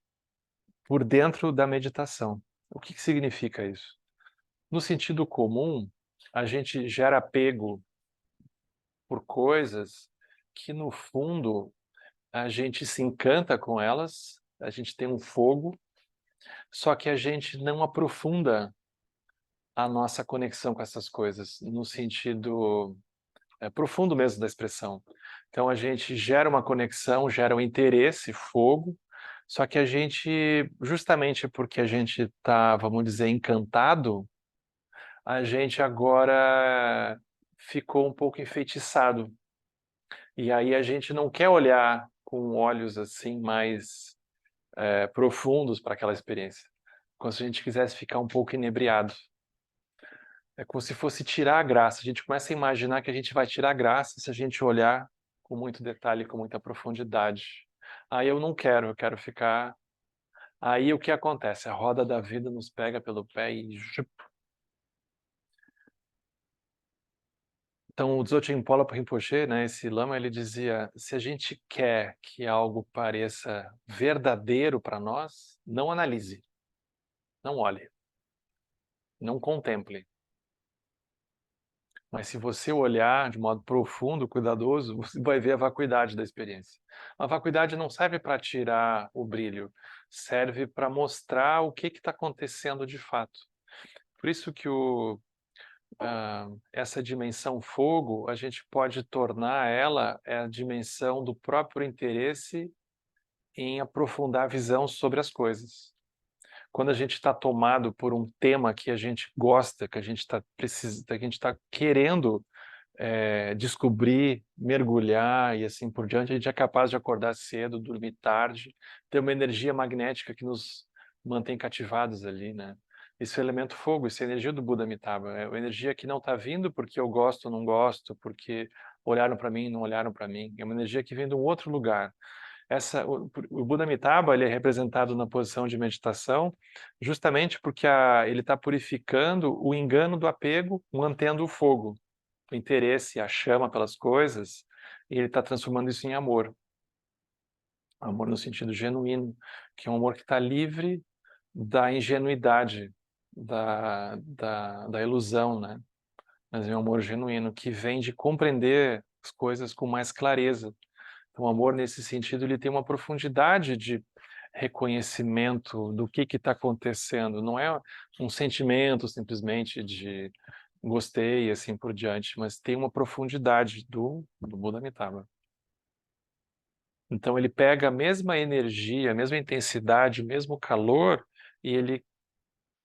A: por dentro da meditação. O que significa isso? No sentido comum, a gente gera apego por coisas que, no fundo, a gente se encanta com elas, a gente tem um fogo, só que a gente não aprofunda a nossa conexão com essas coisas, no sentido profundo mesmo da expressão. Então a gente gera uma conexão, gera um interesse, fogo, só que a gente, justamente porque a gente está, vamos dizer, encantado, a gente agora ficou um pouco enfeitiçado. E aí a gente não quer olhar com olhos assim mais profundos para aquela experiência. Como se a gente quisesse ficar um pouco inebriado. É como se fosse tirar a graça. A gente começa a imaginar que a gente vai tirar a graça se a gente olhar com muito detalhe, com muita profundidade. Aí eu não quero, eu quero ficar. Aí o que acontece? A roda da vida nos pega pelo pé e. Então o Dzogchen Pola Rinpoche, né, esse lama, ele dizia: se a gente quer que algo pareça verdadeiro para nós, não analise, não olhe, não contemple. Mas se você olhar de modo profundo, cuidadoso, você vai ver a vacuidade da experiência. A vacuidade não serve para tirar o brilho, serve para mostrar o que está acontecendo de fato. Por isso que essa dimensão fogo, a gente pode tornar ela a dimensão do próprio interesse em aprofundar a visão sobre as coisas. Quando a gente está tomado por um tema que a gente gosta, que a gente está que a gente está querendo descobrir, mergulhar e assim por diante, a gente é capaz de acordar cedo, dormir tarde, ter uma energia magnética que nos mantém cativados ali, né? Esse é o elemento fogo, essa é a energia do Buda Amitabha, é uma energia que não está vindo porque eu gosto ou não gosto, porque olharam para mim, não olharam para mim, é uma energia que vem de um outro lugar. O Buda Amitabha, ele é representado na posição de meditação justamente porque ele está purificando o engano do apego, mantendo o fogo, o interesse, a chama pelas coisas, e ele está transformando isso em amor. Amor no sentido genuíno, que é um amor que está livre da ingenuidade, da ilusão, né? Mas é um amor genuíno que vem de compreender as coisas com mais clareza. Então, o amor, nesse sentido, ele tem uma profundidade de reconhecimento do que está acontecendo. Não é um sentimento simplesmente de gostei e assim por diante, mas tem uma profundidade do Buda Amitabha. Então, ele pega a mesma energia, a mesma intensidade, o mesmo calor, e ele,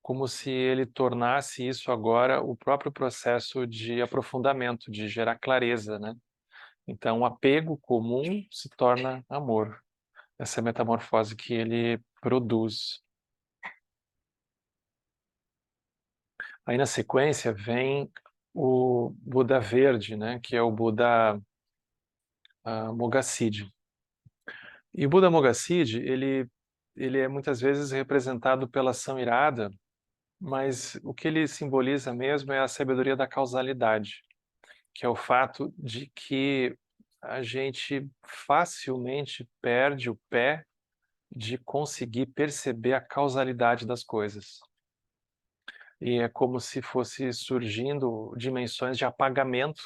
A: como se ele tornasse isso agora o próprio processo de aprofundamento, de gerar clareza, né? Então, o apego comum se torna amor. Essa metamorfose que ele produz. Aí, na sequência, vem o Buda Verde, né? Que é o Buda Mogassiddhi. E o Buda Mogassiddhi, ele é muitas vezes representado pela ação irada, mas o que ele simboliza mesmo é a sabedoria da causalidade, que é o fato de que a gente facilmente perde o pé de conseguir perceber a causalidade das coisas. e é como se fosse surgindo dimensões de apagamento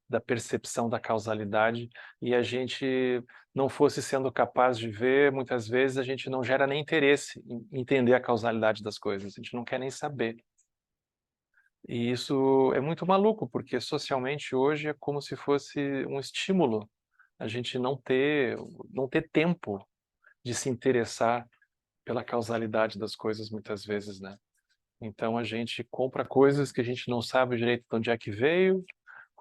A: da percepção da causalidade, e a gente não fosse sendo capaz de ver, muitas vezes a gente não gera nem interesse em entender a causalidade das coisas, a gente não quer nem saber. E isso é muito maluco, porque socialmente hoje é como se fosse um estímulo a gente não ter tempo de se interessar pela causalidade das coisas muitas vezes, né? Então a gente compra coisas que a gente não sabe direito de onde é que veio,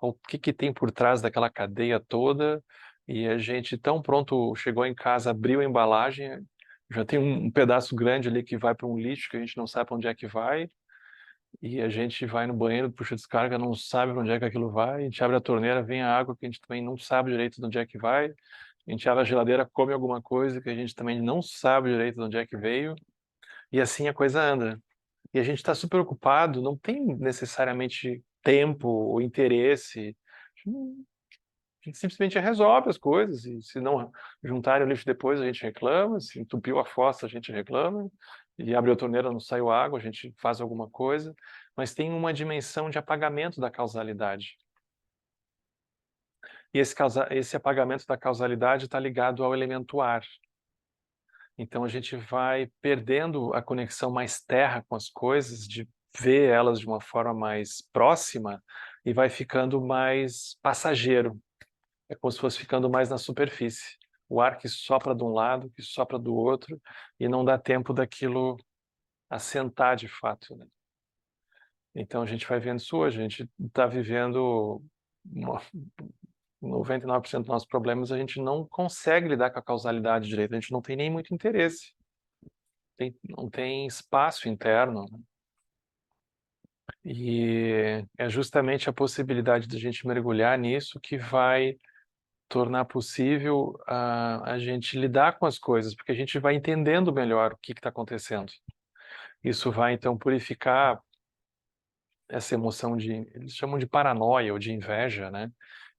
A: o que que tem por trás daquela cadeia toda, e a gente tão pronto, chegou em casa, abriu a embalagem, já tem um pedaço grande ali que vai para um lixo que a gente não sabe para onde é que vai, e a gente vai no banheiro, puxa descarga, não sabe para onde é que aquilo vai, a gente abre a torneira, vem a água que a gente também não sabe direito de onde é que vai, a gente abre a geladeira, come alguma coisa que a gente também não sabe direito de onde é que veio, e assim a coisa anda. E a gente está super ocupado, não tem necessariamente tempo ou interesse. A gente simplesmente resolve as coisas, e se não juntarem o lixo depois, a gente reclama, se entupiu a fossa, a gente reclama, e abre a torneira, não saiu água, a gente faz alguma coisa, mas tem uma dimensão de apagamento da causalidade. E esse apagamento da causalidade está ligado ao elemento ar. Então a gente vai perdendo a conexão mais terra com as coisas, de ver elas de uma forma mais próxima, e vai ficando mais passageiro. É como se fosse ficando mais na superfície. O ar que sopra de um lado, que sopra do outro, e não dá tempo daquilo assentar de fato, né? Então a gente vai vendo isso hoje, a gente está vivendo 99% dos nossos problemas, a gente não consegue lidar com a causalidade direito, a gente não tem nem muito interesse. Não tem espaço interno, né? E é justamente a possibilidade de a gente mergulhar nisso que vai tornar possível a gente lidar com as coisas, porque a gente vai entendendo melhor o que está acontecendo. Isso vai, então, purificar essa emoção eles chamam de paranoia ou de inveja, né?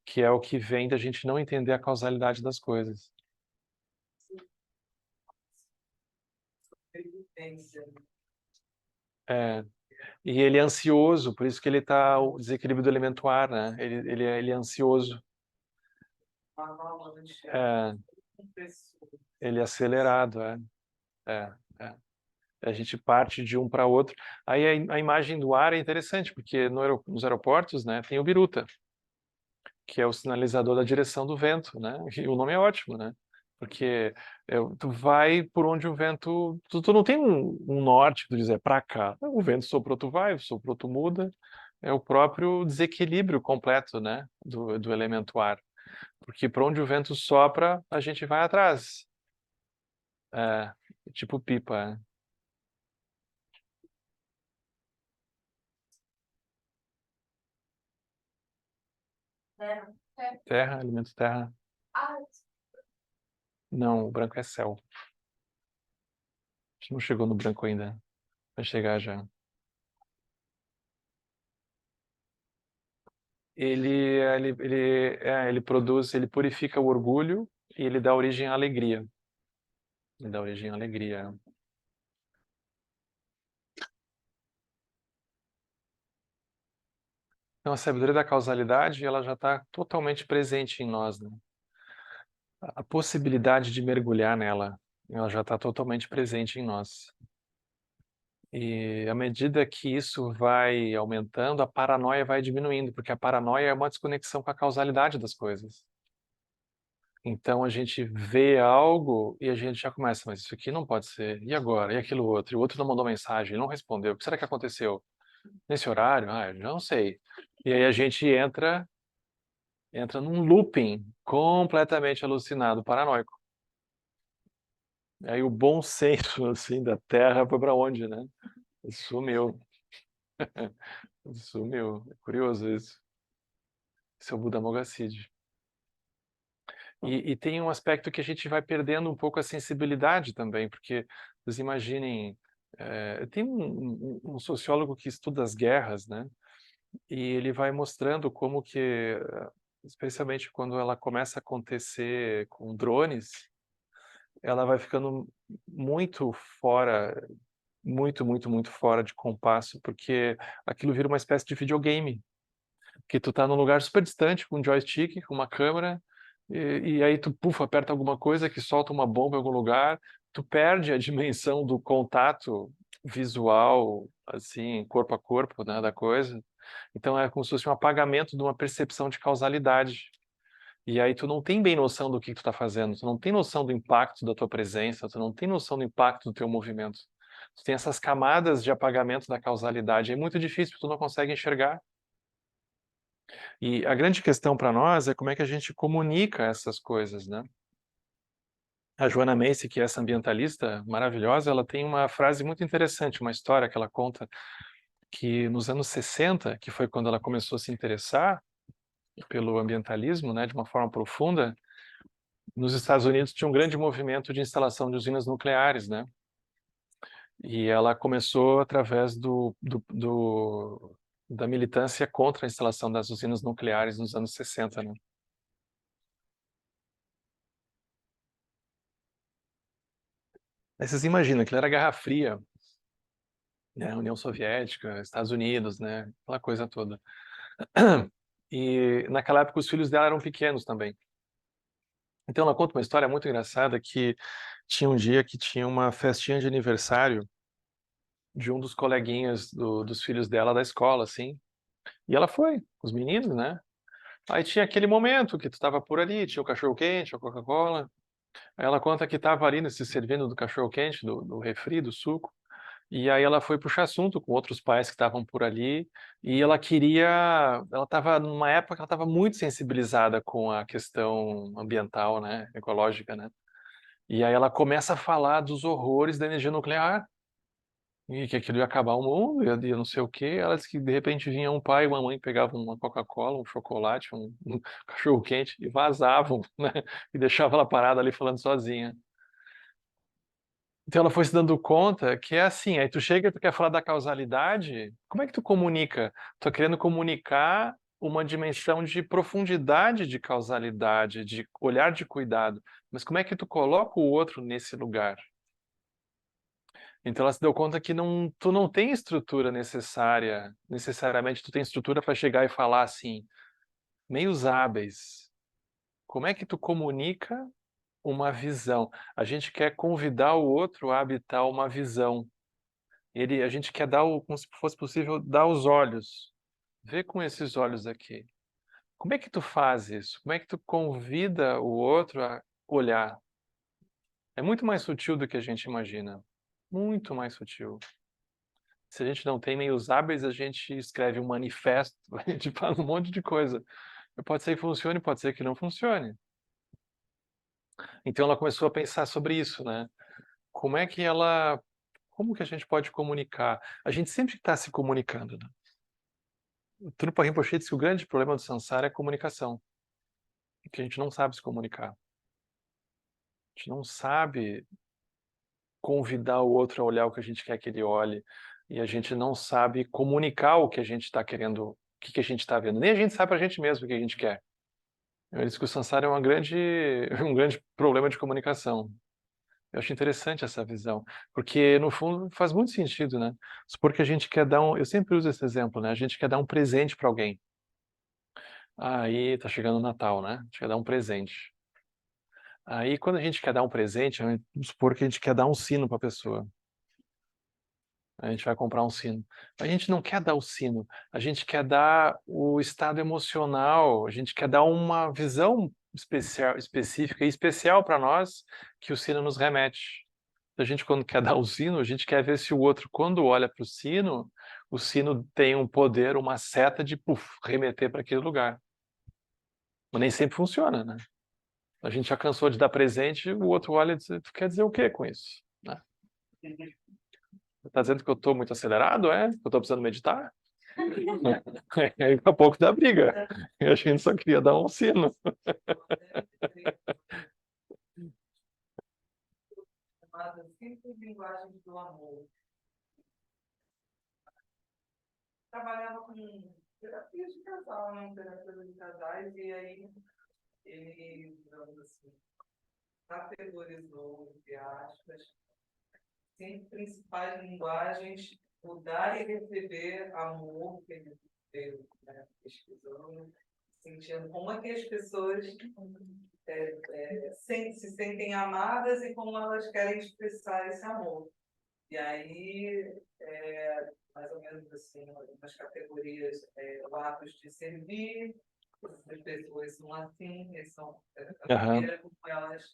A: Que é o que vem da gente não entender a causalidade das coisas. É, e ele é ansioso, por isso que ele está o desequilíbrio do elemento ar, né? Ele é ansioso. É, ele é acelerado, é, é. A gente parte de um para outro. Aí a imagem do ar é interessante, porque nos aeroportos, né, tem o biruta, que é o sinalizador da direção do vento, né? E o nome é ótimo, né? Porque tu vai por onde o vento... Tu não tem um norte, tu dizer para cá. O vento soprou, tu vai, soprou, tu muda. É o próprio desequilíbrio completo, né, do elemento ar. Porque para onde o vento sopra, a gente vai atrás. É, tipo pipa, né?
B: Terra.
A: Terra, elemento terra.
B: Ah,
A: Não, o branco é céu. A gente não chegou no branco ainda. Vai chegar já. Ele produz, ele purifica o orgulho e ele dá origem à alegria. Ele dá origem à alegria. Então, a sabedoria da causalidade, ela já está totalmente presente em nós, né? A possibilidade de mergulhar nela, ela já está totalmente presente em nós. E à medida que isso vai aumentando, a paranoia vai diminuindo, porque a paranoia é uma desconexão com a causalidade das coisas. Então a gente vê algo e a gente já começa, mas isso aqui não pode ser. E agora? E aquilo outro? E o outro não mandou mensagem, ele não respondeu. O que será que aconteceu? Nesse horário? Ah, eu não sei. E aí a gente entra num looping completamente alucinado, paranoico. Aí o bom senso assim da Terra foi para onde, né? Sumiu. Sumiu. É curioso isso. Esse é o Buda Mogassidi. E tem um aspecto que a gente vai perdendo um pouco a sensibilidade também, porque vocês imaginem, tem um sociólogo que estuda as guerras, né? E ele vai mostrando como que, especialmente quando ela começa a acontecer com drones, ela vai ficando muito fora muito, muito, muito fora de compasso, porque aquilo vira uma espécie de videogame, que tu tá num lugar super distante, com um joystick, com uma câmera, e aí tu, puf, aperta alguma coisa que solta uma bomba em algum lugar, tu perde a dimensão do contato visual, assim, corpo a corpo, né, da coisa. Então é como se fosse um apagamento de uma percepção de causalidade. E aí tu não tem bem noção do que tu tá fazendo, tu não tem noção do impacto da tua presença, tu não tem noção do impacto do teu movimento. Tu tem essas camadas de apagamento da causalidade, é muito difícil, tu não consegue enxergar. E a grande questão para nós é como é que a gente comunica essas coisas, né? A Joanna Macy, que é essa ambientalista maravilhosa, ela tem uma frase muito interessante, uma história que ela conta que nos anos 60, que foi quando ela começou a se interessar pelo ambientalismo, né, de uma forma profunda, nos Estados Unidos tinha um grande movimento de instalação de usinas nucleares, né? E ela começou através da militância contra a instalação das usinas nucleares nos anos 60, né? Aí vocês imaginam que era a Guerra Fria, né? União Soviética, Estados Unidos, né? Aquela coisa toda. E naquela época os filhos dela eram pequenos também. Então ela conta uma história muito engraçada que tinha um dia que tinha uma festinha de aniversário de um dos coleguinhas dos filhos dela da escola, assim. E ela foi, com os meninos, né? Aí tinha aquele momento que tu estava por ali, tinha o cachorro-quente, a Coca-Cola. Aí ela conta que estava ali se servindo do cachorro-quente, do refri, do suco. E aí ela foi puxar assunto com outros pais que estavam por ali. E ela queria... Ela estava numa época que ela estava muito sensibilizada com a questão ambiental, né? Ecológica, né? E aí ela começa a falar dos horrores da energia nuclear. E que aquilo ia acabar o mundo, ia não sei o quê. Ela disse que de repente vinha um pai e uma mãe, pegavam uma Coca-Cola, um chocolate, um cachorro-quente e vazavam, né? E deixavam ela parada ali falando sozinha. Então ela foi se dando conta que é assim, aí tu chega e tu quer falar da causalidade, como é que tu comunica? Tu tá querendo comunicar uma dimensão de profundidade de causalidade, de olhar de cuidado, mas como é que tu coloca o outro nesse lugar? Então ela se deu conta que tu não tem estrutura necessária, necessariamente tu tem estrutura para chegar e falar assim, meios hábeis. Como é que tu comunica uma visão? A gente quer convidar o outro a habitar uma visão. A gente quer dar como se fosse possível, dar os olhos. Vê com esses olhos aqui. Como é que tu faz isso? Como é que tu convida o outro a olhar? É muito mais sutil do que a gente imagina. Muito mais sutil. Se a gente não tem meios hábeis, a gente escreve um manifesto, a gente fala um monte de coisa. Pode ser que funcione, pode ser que não funcione. Então ela começou a pensar sobre isso, né? Como que a gente pode comunicar? A gente sempre está se comunicando, né? O Trungpa Rinpoche diz que o grande problema do samsara é a comunicação, que a gente não sabe se comunicar. A gente não sabe convidar o outro a olhar o que a gente quer que ele olhe, e a gente não sabe comunicar o que a gente está querendo, o que a gente está vendo. Nem a gente sabe para a gente mesmo o que a gente quer. Ele diz que o samsara é um grande problema de comunicação. Eu acho interessante essa visão, porque no fundo faz muito sentido, né? Supor que a gente quer dar eu sempre uso esse exemplo, né? A gente quer dar um presente para alguém. Aí tá chegando o Natal, né? A gente quer dar um presente. Aí quando a gente quer dar um presente, vamos supor que a gente quer dar um sino para a pessoa. A gente vai comprar um sino. A gente não quer dar o sino, a gente quer dar o estado emocional, a gente quer dar uma visão específica e especial para nós que o sino nos remete. A gente, quando quer dar o sino, a gente quer ver se o outro, quando olha para o sino tem um poder, uma seta de remeter para aquele lugar. Mas nem sempre funciona, né? A gente já cansou de dar presente, o outro olha e diz, tu quer dizer o quê com isso? Né? Tá dizendo que eu estou muito acelerado, é? Que eu estou precisando meditar? Aí daqui a pouco dá briga. E a gente só queria dar um sino.
F: Chamada Simples Linguagens do Amor. Trabalhava com terapias de casal, né? Terapia de casais, e aí ele, digamos assim, categorizou, entre aspas, cinco principais linguagens, o dar e receber amor, que ele veio, né, pesquisando, sentindo como é que as pessoas se sentem amadas e como elas querem expressar esse amor. E aí, mais ou menos assim, algumas categorias, o ato de servir, as pessoas são assim, a maneira como elas,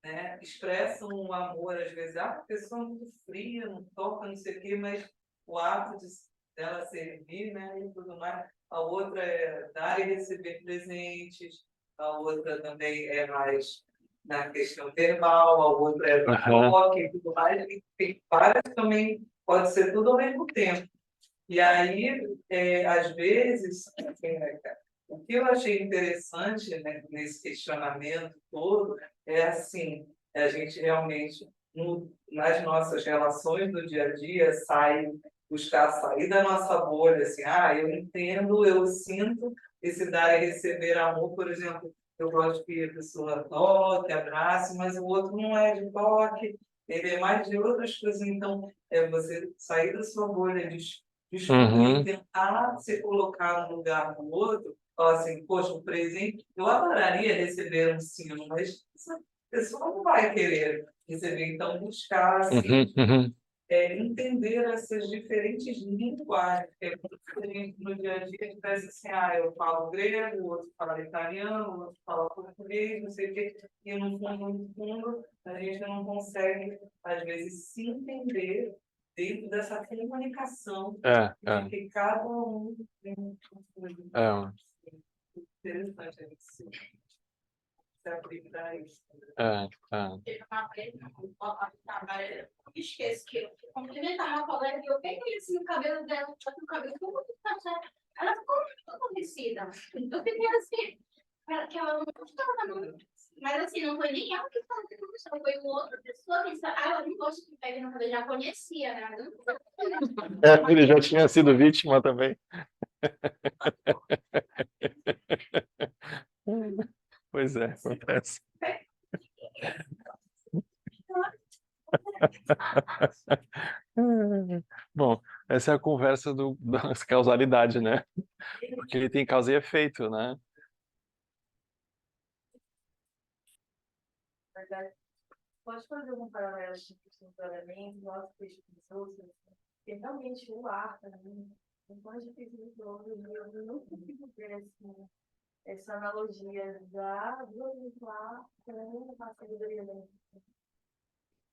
F: né, expressam o amor, às vezes, a pessoa é muito fria, não toca, não sei o quê, mas o ato dela servir, né, e tudo mais. A outra é dar e receber presentes, a outra também é mais na questão verbal, a outra é no toque e tudo mais, e tem várias também, pode ser tudo ao mesmo tempo. E aí, às vezes, o que eu achei interessante, né, nesse questionamento todo é assim, a gente realmente, nas nossas relações do dia a dia, buscar sair da nossa bolha, assim, eu entendo, eu sinto esse dar e receber amor, por exemplo, eu gosto que a pessoa toque, abrace, mas o outro não é de toque, ele é mais de outras coisas, então é você sair da sua bolha de
A: Uhum.
F: tentar se colocar no lugar do outro, falar assim, poxa, um presente, eu adoraria receber um sino, mas essa pessoa não vai querer receber, então buscar assim, entender essas diferentes linguagens, que é muito diferente no dia a dia, a gente pensa assim, eu falo grego, o outro fala italiano, o outro fala português, não sei o quê, e no fundo, a gente não consegue, às vezes, se entender dentro dessa comunicação de que cada um tem uma interessante a gente se abrir para isso.
E: Esqueço que eu fui cumprimentar uma colega e eu peguei assim o cabelo dela, o cabelo ficou muito certo. Ela ficou muito convencida. Eu fiquei assim, que ela não gostava, não. Mas assim, não foi nem ela que falou que não gostava, foi uma outra pessoa que disse, ela não gosta que pegue no cabelo, já conhecia, né?
A: Ele já tinha sido vítima também. Pois é, acontece. Bom, essa é a conversa da causalidade, né? Porque ele tem causa e efeito, né?
B: Verdade. Pode fazer um paralelo com o funcionamento, nós pesquisadores, porque realmente o ar também, enquanto a gente eu não consigo ver assim, essa analogia do ar com a sabedoria da gente.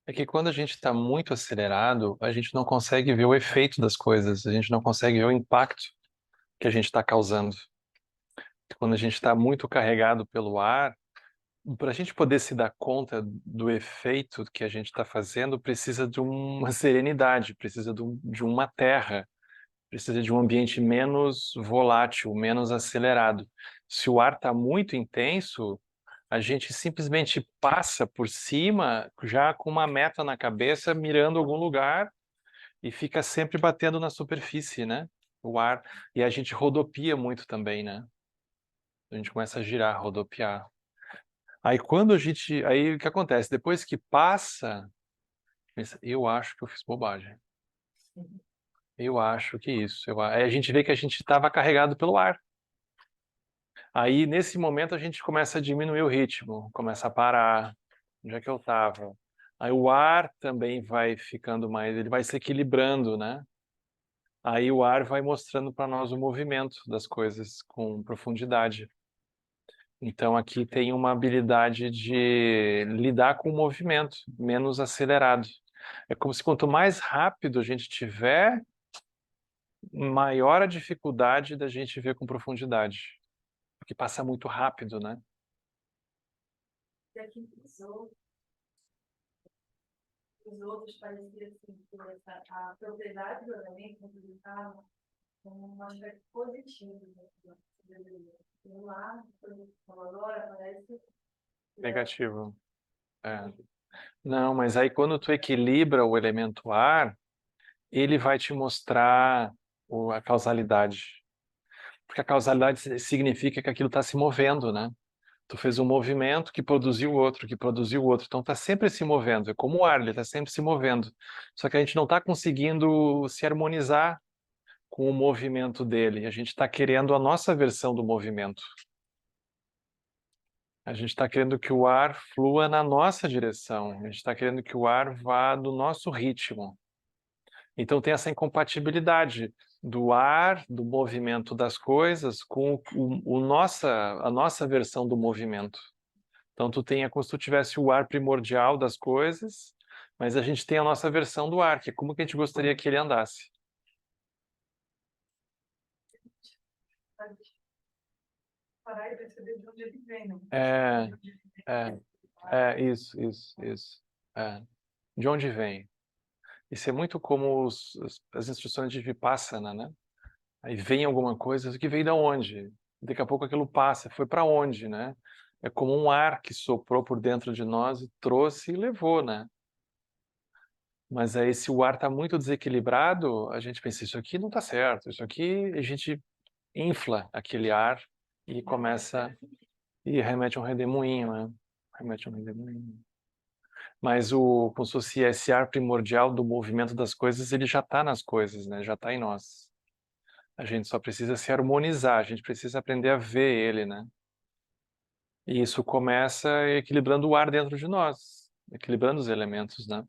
A: É que quando a gente está muito acelerado, a gente não consegue ver o efeito das coisas, a gente não consegue ver o impacto que a gente está causando. Quando a gente está muito carregado pelo ar, para a gente poder se dar conta do efeito que a gente está fazendo, precisa de uma serenidade, precisa de uma terra, precisa de um ambiente menos volátil, menos acelerado. Se o ar está muito intenso, a gente simplesmente passa por cima, já com uma meta na cabeça, mirando algum lugar e fica sempre batendo na superfície, né? O ar. E a gente rodopia muito também, né? A gente começa a girar, rodopiar. Aí aí o que acontece? Depois que passa, pensa, eu acho que eu fiz bobagem. Eu acho que isso. Aí a gente vê que a gente estava carregado pelo ar. Aí, nesse momento, a gente começa a diminuir o ritmo, começa a parar. Onde é que eu estava? Aí o ar também vai ficando mais, ele vai se equilibrando, né? Aí o ar vai mostrando para nós o movimento das coisas com profundidade. Então, aqui tem uma habilidade de lidar com o movimento, menos acelerado. É como se quanto mais rápido a gente tiver, maior a dificuldade da gente ver com profundidade. Porque passa muito rápido, né?
B: E aqui os outros pareciam assim, que a propriedade do elemento representava como um aspecto positivo da sabedoria. E lá, por exemplo, agora parece
A: Negativo. Não, mas aí quando tu equilibra o elemento ar, ele vai te mostrar a causalidade. Porque a causalidade significa que aquilo está se movendo, né? Tu fez um movimento que produziu outro, que produziu outro. Então está sempre se movendo. É como o ar, ele está sempre se movendo. Só que a gente não está conseguindo se harmonizar com o movimento dele. A gente está querendo a nossa versão do movimento. A gente está querendo que o ar flua na nossa direção. A gente está querendo que o ar vá no nosso ritmo. Então tem essa incompatibilidade do ar, do movimento das coisas, com a nossa versão do movimento. Então tu tem, é como se tu tivesse o ar primordial das coisas, mas a gente tem a nossa versão do ar, que é como que a gente gostaria que ele andasse.
F: Parar e perceber de onde ele vem, né?
A: Isso. É. De onde vem? Isso é muito como as instruções de Vipassana, né? Aí vem alguma coisa, que veio da onde? Daqui a pouco aquilo passa, foi para onde, né? É como um ar que soprou por dentro de nós e trouxe e levou, né? Mas aí se o ar está muito desequilibrado, a gente pensa, isso aqui não está certo, isso aqui a gente infla aquele ar e começa, e remete a um redemoinho, né? Remete a um redemoinho. Mas como se fosse esse ar primordial do movimento das coisas, ele já está nas coisas, né? Já está em nós. A gente só precisa se harmonizar, a gente precisa aprender a ver ele, né? E isso começa equilibrando o ar dentro de nós, equilibrando os elementos, né?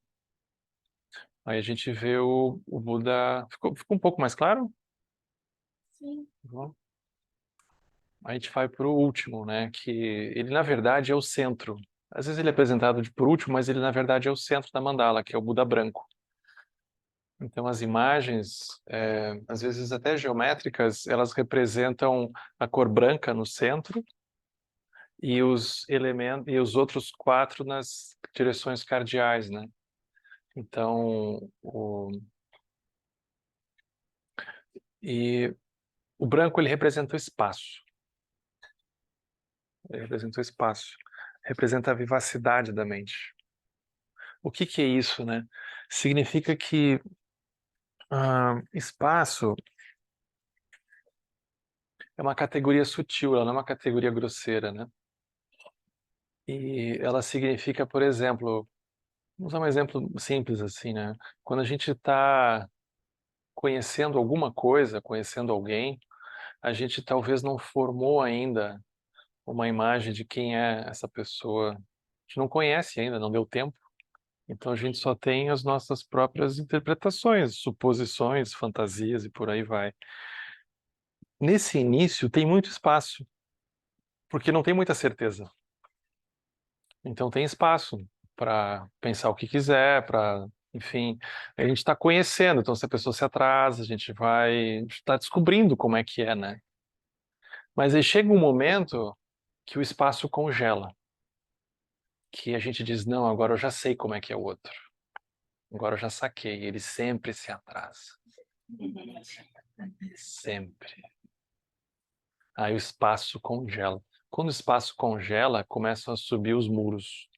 A: Aí a gente vê o Buda... Ficou um pouco mais claro?
E: Sim.
A: Bom. A gente vai para o último, né? Que ele, na verdade, é o centro. Às vezes ele é apresentado por último, mas ele, na verdade, é o centro da mandala, que é o Buda branco. Então, as imagens, às vezes até geométricas, elas representam a cor branca no centro e os elementos e os outros 4 nas direções cardeais, né? Então, o branco ele representa o espaço. Ele representa o espaço. Representa a vivacidade da mente. O que que é isso, né? Significa que espaço é uma categoria sutil, ela não é uma categoria grosseira, né? E ela significa, por exemplo, vamos usar um exemplo simples assim, né? Quando a gente está conhecendo alguma coisa, conhecendo alguém, a gente talvez não formou ainda uma imagem de quem é essa pessoa. A gente não conhece ainda, não deu tempo. Então a gente só tem as nossas próprias interpretações, suposições, fantasias e por aí vai. Nesse início tem muito espaço, porque não tem muita certeza. Então tem espaço para pensar o que quiser, para, enfim, a gente está conhecendo. Então se a pessoa se atrasa, a gente está descobrindo como é que é, né? Mas aí chega um momento que o espaço congela, que a gente diz, não, agora eu já sei como é que é o outro. Agora eu já saquei, ele sempre se atrasa. Sempre. Aí o espaço congela. Quando o espaço congela, começam a subir os muros.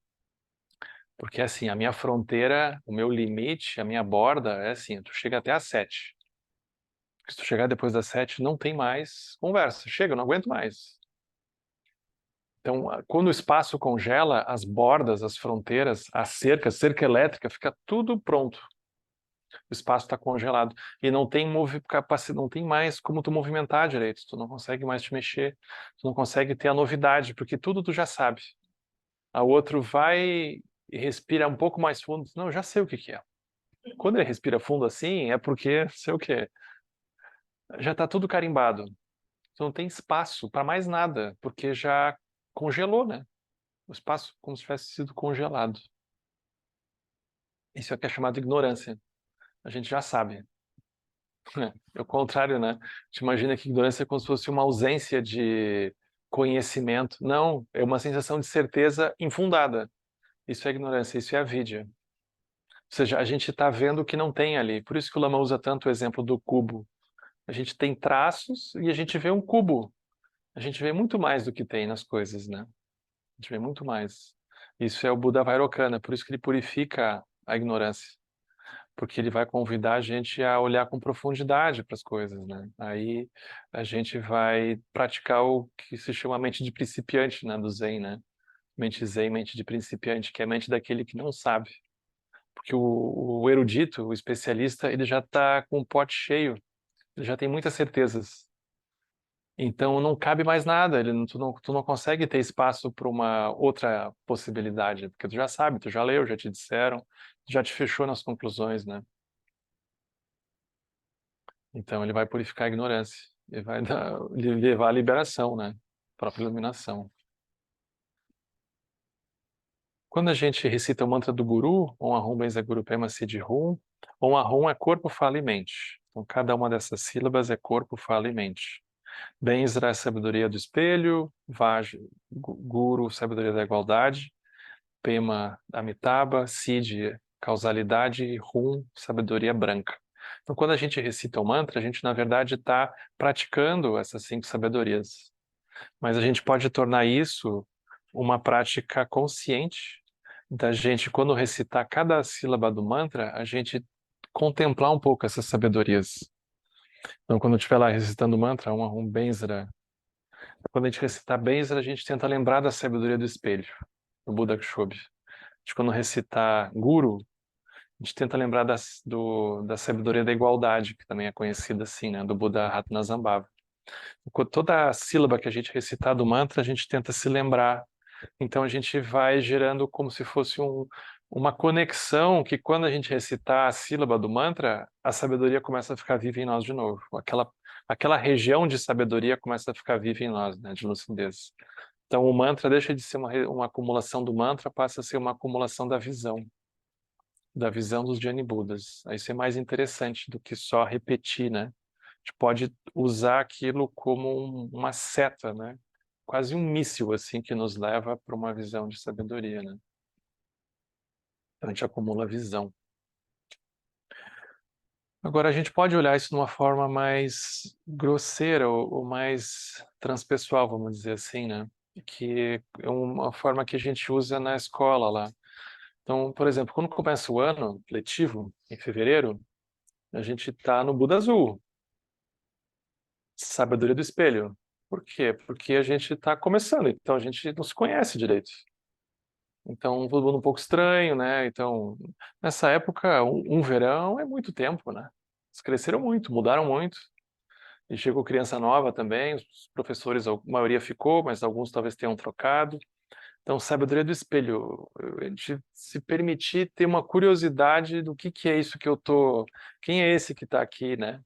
A: Porque assim, a minha fronteira, o meu limite, a minha borda é assim, tu chega até às 7. Se tu chegar depois das 7, não tem mais conversa. Chega, eu não aguento mais. Então, quando o espaço congela, as bordas, as fronteiras, a cerca elétrica, fica tudo pronto. O espaço está congelado. E não tem capacidade, não tem mais como tu movimentar direito. Tu não consegue mais te mexer. Tu não consegue ter a novidade, porque tudo tu já sabe. A outro vai e respira um pouco mais fundo. Não, eu já sei o que que é. Quando ele respira fundo assim, é porque, sei o quê, já está tudo carimbado. Tu não tem espaço para mais nada, porque já congelou, né? O espaço como se tivesse sido congelado. Isso é o que é chamado de ignorância. A gente já sabe. É o contrário, né? Te imagina que ignorância é como se fosse uma ausência de conhecimento. Não, é uma sensação de certeza infundada. Isso é ignorância, isso é avidya. Ou seja, a gente está vendo o que não tem ali. Por isso que o Lama usa tanto o exemplo do cubo. A gente tem traços e a gente vê um cubo. A gente vê muito mais do que tem nas coisas, né? A gente vê muito mais. Isso é o Buda Vairocana, por isso que ele purifica a ignorância. porque ele vai convidar a gente a olhar com profundidade para as coisas, né? Aí a gente vai praticar o que se chama mente de principiante, né, do Zen, né? Mente Zen, mente de principiante, que é a mente daquele que não sabe. Porque o erudito, o especialista, ele já está com o pote cheio, ele já tem muitas certezas. Então não cabe mais nada, tu não consegue ter espaço para uma outra possibilidade, porque tu já sabe, tu já leu, já te disseram, já te fechou nas conclusões, né? Então ele vai purificar a ignorância, ele vai levar à liberação, né? Própria iluminação. Quando a gente recita o mantra do Guru, Om Ahum Benza Guru Pema Siddhi Hum, Om Ahum é corpo, fala e mente. Então cada uma dessas sílabas é corpo, fala e mente. Benzra é a sabedoria do espelho, Vaj, Guru, sabedoria da igualdade, Pema, Amitabha, Siddhi, causalidade e Hum, sabedoria branca. Então, quando a gente recita o mantra, a gente, na verdade, está praticando essas 5 sabedorias. Mas a gente pode tornar isso uma prática consciente da gente, quando recitar cada sílaba do mantra, a gente contemplar um pouco essas sabedorias. Então, quando eu estiver lá recitando o mantra, um Benzra, quando a gente recitar Benzra, a gente tenta lembrar da sabedoria do espelho, do Buda Kshobi. Quando recitar Guru, a gente tenta lembrar da sabedoria da igualdade, que também é conhecida assim, né, do Buda Ratnasambhava. Toda sílaba que a gente recitar do mantra, a gente tenta se lembrar. Então a gente vai gerando como se fosse uma conexão que quando a gente recitar a sílaba do mantra, a sabedoria começa a ficar viva em nós de novo. Aquela região de sabedoria começa a ficar viva em nós, né, de lucidez. Então o mantra deixa de ser uma acumulação do mantra, passa a ser uma acumulação da visão dos Jnani Budas. Isso é mais interessante do que só repetir, né? A gente pode usar aquilo como uma seta, né? Quase um míssil, assim, que nos leva para uma visão de sabedoria, né? Então a gente acumula visão. Agora, a gente pode olhar isso de uma forma mais grosseira ou mais transpessoal, vamos dizer assim, né? Que é uma forma que a gente usa na escola lá. Então, por exemplo, quando começa o ano letivo, em fevereiro, a gente está no Buda Azul, sabedoria do espelho. Por quê? Porque a gente está começando, então a gente não se conhece direito. Então, todo mundo um pouco estranho, né? Então, nessa época, um verão é muito tempo, né? Eles cresceram muito, mudaram muito. E chegou criança nova também, os professores, a maioria ficou, mas alguns talvez tenham trocado. Então, sabedoria do espelho, a gente se permitir ter uma curiosidade do que é isso que eu tô, quem é esse que está aqui, né?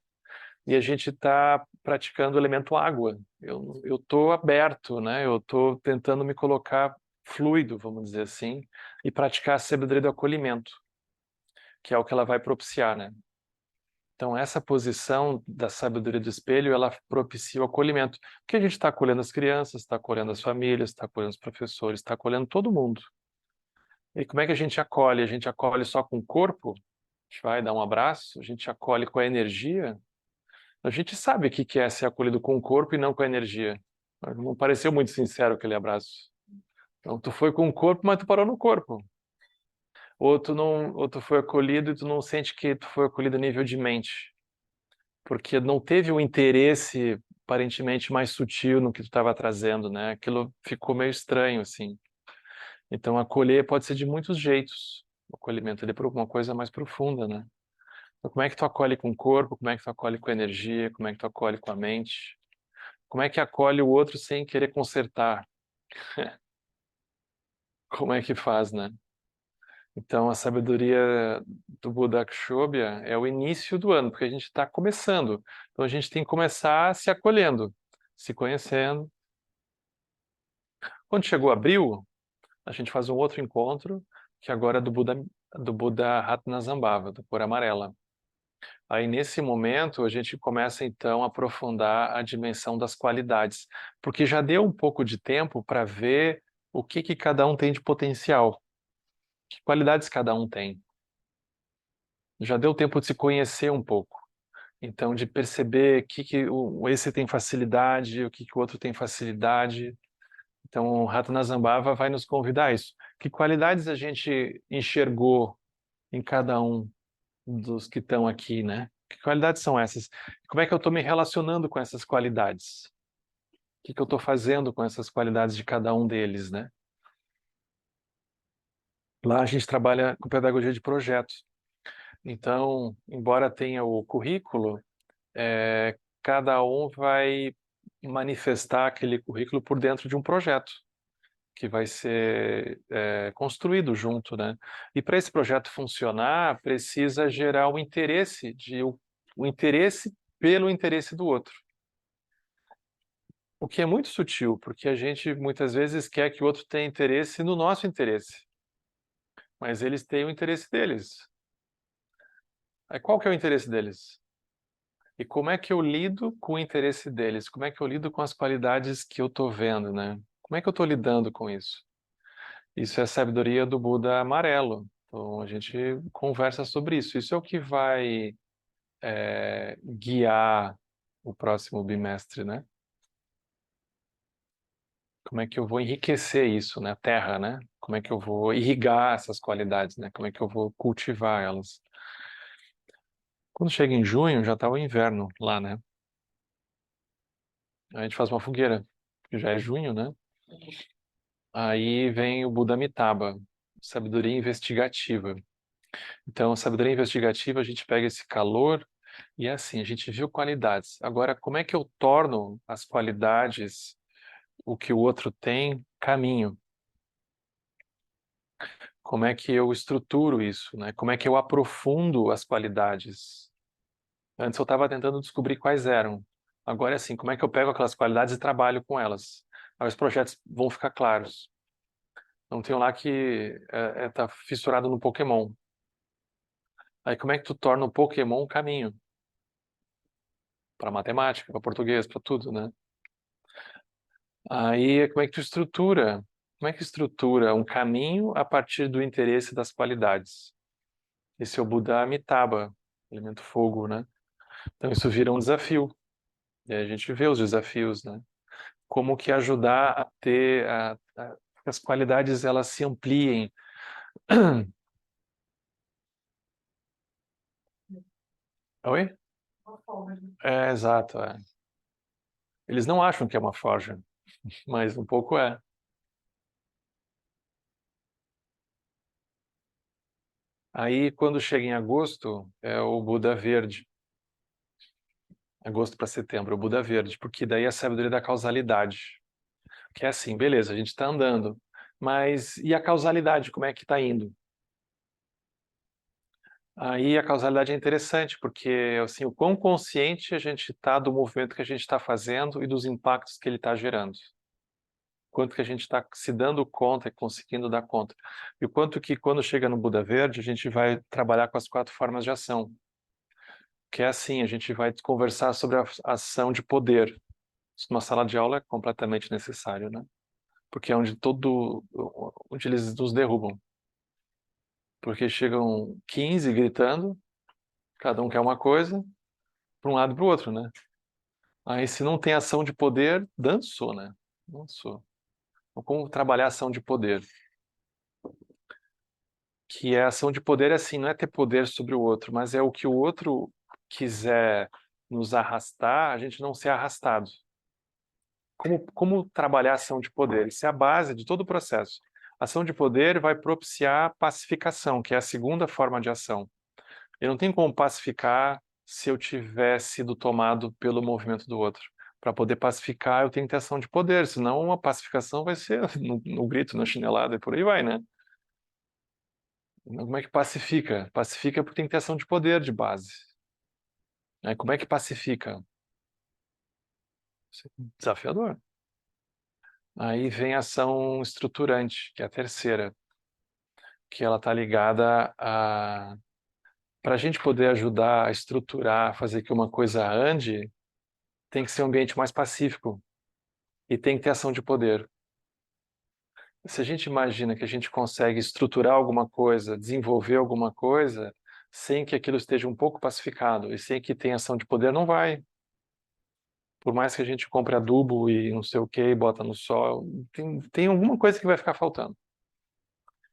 A: E a gente está praticando o elemento água. Eu estou aberto, né? Eu estou tentando me colocar fluido, vamos dizer assim, e praticar a sabedoria do acolhimento, que é o que ela vai propiciar, né? Então, essa posição da sabedoria do espelho, ela propicia o acolhimento. Porque a gente está acolhendo as crianças, está acolhendo as famílias, está acolhendo os professores, está acolhendo todo mundo. E como é que a gente acolhe? A gente acolhe só com o corpo? A gente vai dar um abraço? A gente acolhe com a energia? A gente sabe o que é ser acolhido com o corpo e não com a energia. Não pareceu muito sincero aquele abraço. Então, tu foi com o corpo, mas tu parou no corpo. Ou tu foi acolhido e tu não sente que tu foi acolhido a nível de mente. Porque não teve o interesse aparentemente mais sutil no que tu estava trazendo, né? Aquilo ficou meio estranho, assim. Então, acolher pode ser de muitos jeitos. O acolhimento é por alguma coisa mais profunda, né? Então, como é que tu acolhe com o corpo? Como é que tu acolhe com a energia? Como é que tu acolhe com a mente? Como é que acolhe o outro sem querer consertar? Como é que faz, né? Então, a sabedoria do Buda Akshobhya é o início do ano, porque a gente está começando. Então, a gente tem que começar se acolhendo, se conhecendo. Quando chegou abril, a gente faz um outro encontro, que agora é do Buda Ratnasambhava, do cor amarela. Aí, nesse momento, a gente começa, então, a aprofundar a dimensão das qualidades, porque já deu um pouco de tempo para ver o que cada um tem de potencial, que qualidades cada um tem. Já deu tempo de se conhecer um pouco. Então, de perceber esse tem facilidade, o que o outro tem facilidade. Então, o Ratnasambhava vai nos convidar a isso. Que qualidades a gente enxergou em cada um? dos que estão aqui, né? Que qualidades são essas? Como é que eu estou me relacionando com essas qualidades? O que eu estou fazendo com essas qualidades de cada um deles, né? Lá a gente trabalha com pedagogia de projetos. Então, embora tenha o currículo, cada um vai manifestar aquele currículo por dentro de um projeto que vai ser construído junto, né? E para esse projeto funcionar, precisa gerar o interesse pelo interesse do outro. O que é muito sutil, porque a gente muitas vezes quer que o outro tenha interesse no nosso interesse, mas eles têm o interesse deles. Aí qual que é o interesse deles? E como é que eu lido com o interesse deles? Como é que eu lido com as qualidades que eu estou vendo, né? Como é que eu estou lidando com isso? Isso é a sabedoria do Buda amarelo. Então a gente conversa sobre isso. Isso é o que vai guiar o próximo bimestre, né? Como é que eu vou enriquecer isso, né? A terra, né? Como é que eu vou irrigar essas qualidades, né? Como é que eu vou cultivar elas? Quando chega em junho, já está o inverno lá, né? A gente faz uma fogueira, que já é junho, né? Aí vem o Buda Amitabha, sabedoria investigativa. Então, sabedoria investigativa, a gente pega esse calor e é assim, a gente viu qualidades. Agora, como é que eu torno as qualidades, o que o outro tem, caminho? Como é que eu estruturo isso, né? Como é que eu aprofundo as qualidades? Antes eu estava tentando descobrir quais eram. Agora é assim, como é que eu pego aquelas qualidades e trabalho com elas? Aí os projetos vão ficar claros. Não tem um lá que tá fissurado no Pokémon. Aí como é que tu torna o Pokémon um caminho? Para matemática, para português, para tudo, né? Aí como é que tu estrutura? Como é que estrutura um caminho a partir do interesse das qualidades? Esse é o Buda Amitabha, elemento fogo, né? Então isso vira um desafio. E aí a gente vê os desafios, né? Como que ajudar a ter que as qualidades elas se ampliem. Oi?
F: Uma forma de
A: Exato. Eles não acham que é uma forja, mas um pouco é. Aí, quando chega em agosto, é o Buda Verde. Agosto para setembro, é o Buda Verde, porque daí é a sabedoria da causalidade. Que é assim, beleza, a gente está andando, mas e a causalidade, como é que está indo? Aí a causalidade é interessante, porque assim, o quão consciente a gente está do movimento que a gente está fazendo e dos impactos que ele está gerando. Quanto que a gente está se dando conta e conseguindo dar conta. E o quanto que quando chega no Buda Verde, a gente vai trabalhar com as 4 formas de ação. Que é assim, a gente vai conversar sobre a ação de poder. Isso numa sala de aula é completamente necessário, né? Porque é onde eles nos derrubam. Porque chegam 15 gritando, cada um quer uma coisa, para um lado e para o outro, né? Aí se não tem ação de poder, dançou, né? Dançou. Então, como trabalhar a ação de poder? Que a ação de poder é assim, não é ter poder sobre o outro, mas é o que o outro quiser nos arrastar, a gente não ser arrastado. Como trabalhar a ação de poder? Isso é a base de todo o processo. A ação de poder vai propiciar pacificação, que é a segunda forma de ação. Eu não tenho como pacificar se eu tiver sido tomado pelo movimento do outro. Para poder pacificar, eu tenho que ter ação de poder, senão a pacificação vai ser no grito, na chinelada e por aí vai, né? Como é que pacifica? Pacifica porque tem que ter ação de poder de base. Aí como é que pacifica? Desafiador. Aí vem a ação estruturante, que é a terceira, que ela está ligada a... Para a gente poder ajudar a estruturar, fazer que uma coisa ande, tem que ser um ambiente mais pacífico e tem que ter ação de poder. Se a gente imagina que a gente consegue estruturar alguma coisa, desenvolver alguma coisa, sem que aquilo esteja um pouco pacificado e sem que tenha ação de poder, não vai. Por mais que a gente compre adubo e não sei o que, bota no sol, tem alguma coisa que vai ficar faltando.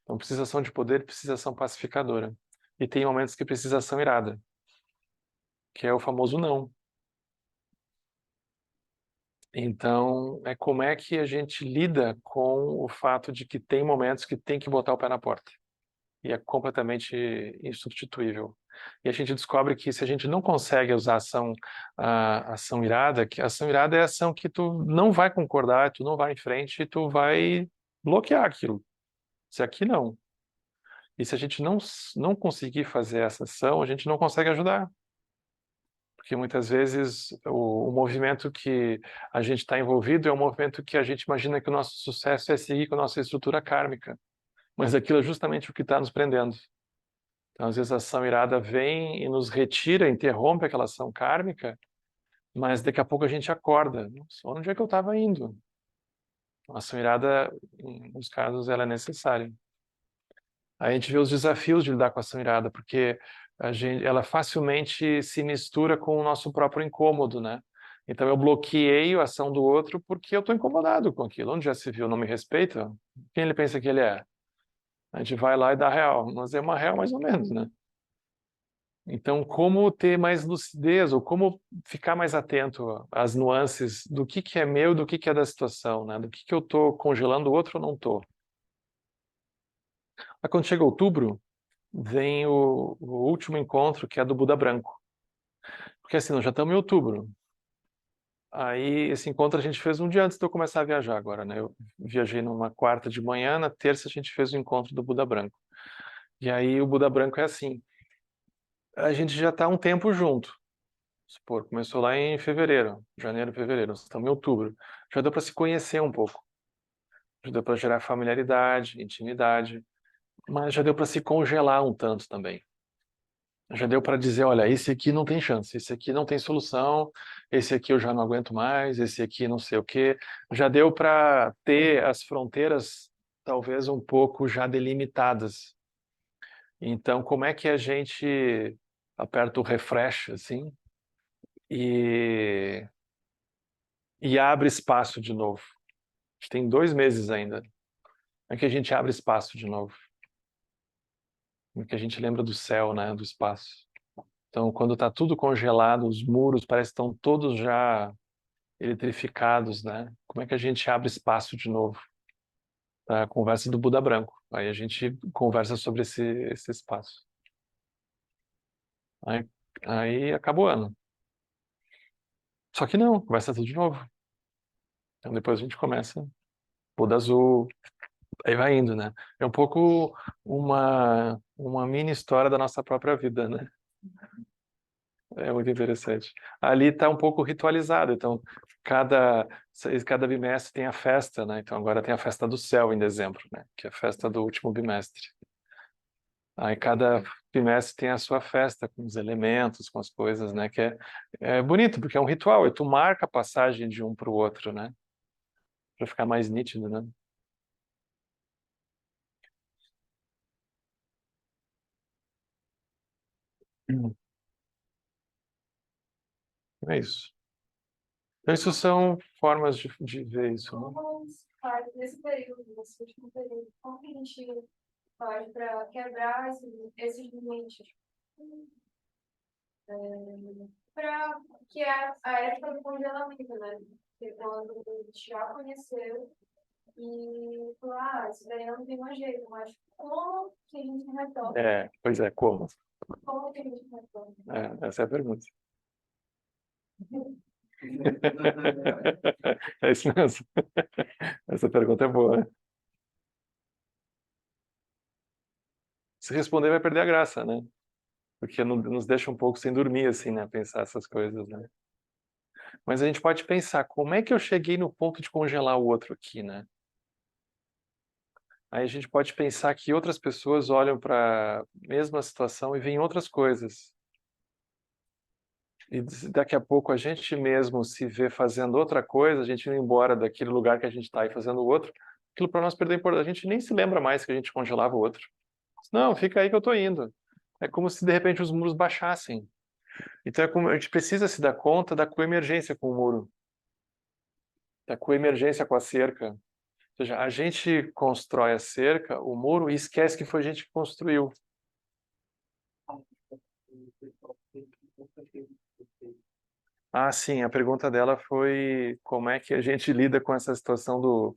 A: Então, precisa ação de poder, precisa ação pacificadora. e tem momentos que precisa ação irada, que é o famoso não. Então, como é que a gente lida com o fato de que tem momentos que tem que botar o pé na porta. E é completamente insubstituível. E a gente descobre que se a gente não consegue usar a ação irada, que a ação irada é a ação que tu não vai concordar, tu não vai em frente, tu vai bloquear aquilo. Se aqui não. E se a gente não conseguir fazer essa ação, a gente não consegue ajudar. Porque muitas vezes o movimento que a gente está envolvido é um movimento que a gente imagina que o nosso sucesso é seguir com a nossa estrutura kármica. Mas aquilo é justamente o que está nos prendendo. Então, às vezes a ação irada vem e nos retira, interrompe aquela ação kármica, mas daqui a pouco a gente acorda. Só onde é que eu estava indo? A ação irada, em alguns casos, ela é necessária. Aí a gente vê os desafios de lidar com a ação irada, porque ela facilmente se mistura com o nosso próprio incômodo, né? Então eu bloqueio a ação do outro porque eu estou incomodado com aquilo. Onde já se viu, não me respeita? Quem ele pensa que ele é? A gente vai lá e dá real, mas é uma real mais ou menos, né? Então, como ter mais lucidez, ou como ficar mais atento às nuances do que é meu, do que é da situação, né? Do que eu estou congelando o outro ou não estou. Aí, quando chega outubro, vem o último encontro, que é do Buda Branco. Porque assim, nós já estamos em outubro. Aí, esse encontro a gente fez um dia antes de eu começar a viajar agora, né? Eu viajei numa quarta de manhã, na terça a gente fez o encontro do Buda Branco. E aí, o Buda Branco é assim, a gente já está há um tempo junto. Supor, começou lá em fevereiro, janeiro, fevereiro, nós estamos em outubro. Já deu para se conhecer um pouco. Já deu para gerar familiaridade, intimidade, mas já deu para se congelar um tanto também. Já deu para dizer, olha, esse aqui não tem chance, esse aqui não tem solução, esse aqui eu já não aguento mais, esse aqui não sei o quê. Já deu para ter as fronteiras talvez um pouco já delimitadas. Então, como é que a gente aperta o refresh assim e abre espaço de novo? A gente tem 2 meses ainda. Como é que a gente abre espaço de novo? Como é que a gente lembra do céu, né, do espaço? Então, quando está tudo congelado, os muros parecem que estão todos já eletrificados, né? Como é que a gente abre espaço de novo? Para a conversa do Buda Branco. Aí a gente conversa sobre esse espaço. Aí acabou o ano. Só que não, começa tudo de novo. Então depois a gente começa Buda Azul, aí vai indo, né? É um pouco uma mini história da nossa própria vida, né? É muito interessante. Ali está um pouco ritualizado, então cada bimestre tem a festa, né? Então agora tem a festa do céu em dezembro, né? Que é a festa do último bimestre. Aí cada bimestre tem a sua festa com os elementos, com as coisas, né? Que é bonito porque é um ritual. E tu marca a passagem de um para o outro, né? Para ficar mais nítido, né? É isso. Então, isso são formas de ver isso, né?
B: Como faz nesse período, nesse último período, como que a gente faz para quebrar esses limites? Para que a época do congelamento, né? Porque quando a gente já conheceu e falou, isso daí não tem mais jeito, mas como que a gente retorna?
A: Pois é, como?
B: Como que a gente retorna?
A: Essa é a pergunta. É isso mesmo. Essa pergunta é boa. Se responder, vai perder a graça, né? Porque nos deixa um pouco sem dormir, assim, né? Pensar essas coisas, né? Mas a gente pode pensar, como é que eu cheguei no ponto de congelar o outro aqui, né? Aí a gente pode pensar que outras pessoas olham para a mesma situação e veem outras coisas. E daqui a pouco a gente mesmo se vê fazendo outra coisa, a gente indo embora daquele lugar que a gente está e fazendo outro, aquilo para nós perder importância. A gente nem se lembra mais que a gente congelava o outro. Não, fica aí que eu estou indo. É como se de repente os muros baixassem. Então a gente precisa se dar conta da coemergência com o muro, da coemergência com a cerca. Ou seja, a gente constrói a cerca, o muro, e esquece que foi a gente que construiu. Ah, sim, a pergunta dela foi como é que a gente lida com essa situação do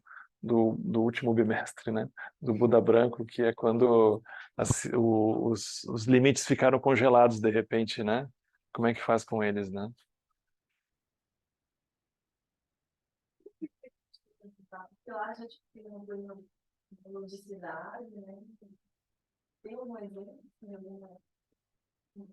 A: último bimestre, né? Do Buda branco, que é quando os limites ficaram congelados de repente, né? Como é que faz com eles, né?
B: Eu acho que tem uma coisa de ludicidade, né? Tem um exemplo, tem alguma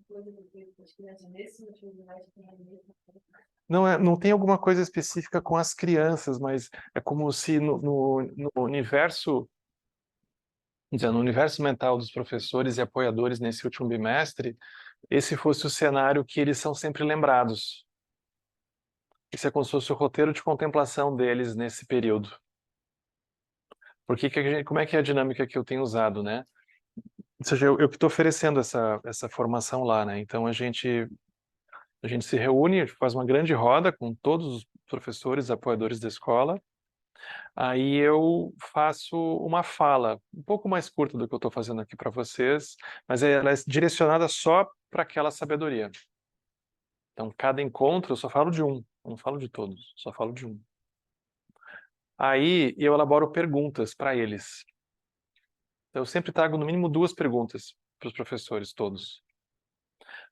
B: coisa que as crianças nesse último bimestre têm a mesma coisa.
A: Não tem alguma coisa específica com as crianças, mas é como se no universo, quer dizer, no universo mental dos professores e apoiadores nesse último bimestre, esse fosse o cenário que eles são sempre lembrados. Isso é como se fosse o roteiro de contemplação deles nesse período. Porque como é que é a dinâmica que eu tenho usado, né? Ou seja, eu que estou oferecendo essa formação lá, né? Então a gente se reúne, faz uma grande roda com todos os professores, apoiadores da escola. Aí eu faço uma fala um pouco mais curta do que eu estou fazendo aqui para vocês, mas ela é direcionada só para aquela sabedoria. Então, cada encontro eu só falo de um, eu não falo de todos, só falo de um. Aí eu elaboro perguntas para eles. Então, eu sempre trago no mínimo 2 perguntas para os professores todos.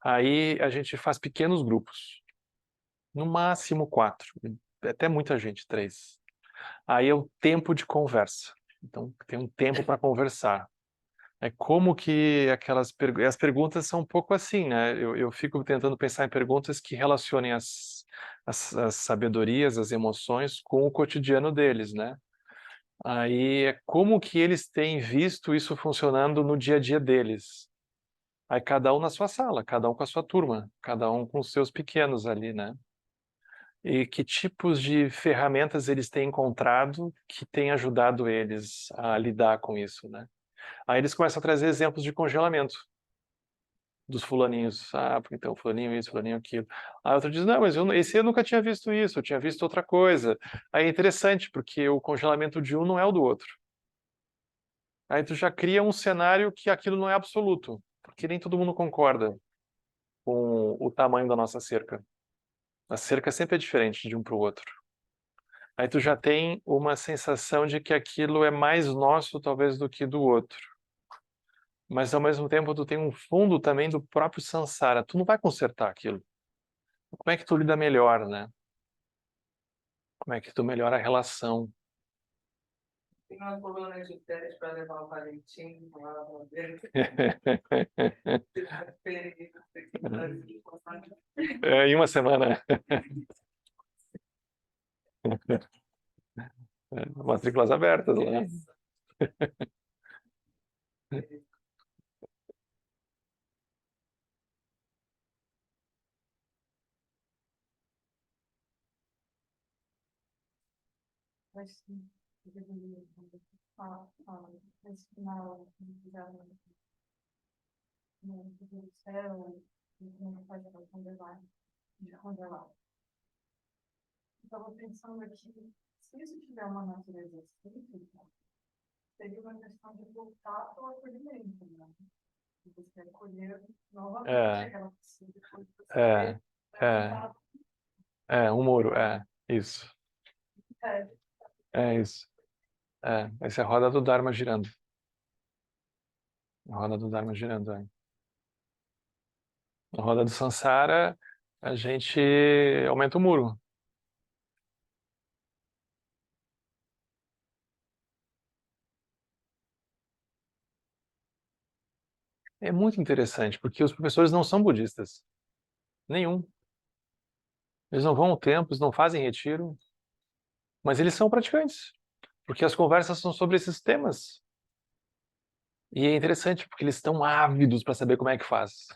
A: Aí a gente faz pequenos grupos, no máximo 4, até muita gente, 3. Aí é o tempo de conversa. Então, tem um tempo para conversar. É como que as perguntas são um pouco assim, né? Eu fico tentando pensar em perguntas que relacionem as sabedorias, as emoções com o cotidiano deles, né? Aí é como que eles têm visto isso funcionando no dia a dia deles. Aí cada um na sua sala, cada um com a sua turma, cada um com os seus pequenos ali, né? E que tipos de ferramentas eles têm encontrado que têm ajudado eles a lidar com isso, né? Aí eles começam a trazer exemplos de congelamento dos fulaninhos. Ah, porque então fulaninho isso, fulaninho aquilo. Aí outro diz, não, mas esse eu nunca tinha visto isso, eu tinha visto outra coisa. Aí é interessante, porque o congelamento de um não é o do outro. Aí tu já cria um cenário que aquilo não é absoluto, porque nem todo mundo concorda com o tamanho da nossa cerca. A cerca sempre é diferente de um para o outro. Aí tu já tem uma sensação de que aquilo é mais nosso, talvez, do que do outro. Mas, ao mesmo tempo, tu tem um fundo também do próprio samsara. Tu não vai consertar aquilo. Como é que tu lida melhor, né? Como é que tu melhora a relação?
F: Tem uma coluna de férias para levar o Valentim lá no dele.
A: É, em uma semana. É, matrículas abertas lá.
B: Mas sim, eu deveria nesse final, no do céu, não pode congelar, de congelar. Estava pensando aqui, se isso tiver uma natureza cíclica, seria uma questão de voltar para o acolhimento, né? Você acolher novamente
A: É,
B: aquela pessoa depois de você
A: é,
B: ter
A: é,
B: voltado.
A: um muro, isso.
B: É,
A: É isso. Essa é a roda do Dharma girando. A roda do Dharma girando, é. Na roda do Sansara, a gente aumenta o muro. É muito interessante, porque os professores não são budistas. Nenhum. Eles não vão ao templo, eles não fazem retiro, mas eles são praticantes, porque as conversas são sobre esses temas. E é interessante, porque eles estão ávidos para saber como é que faz.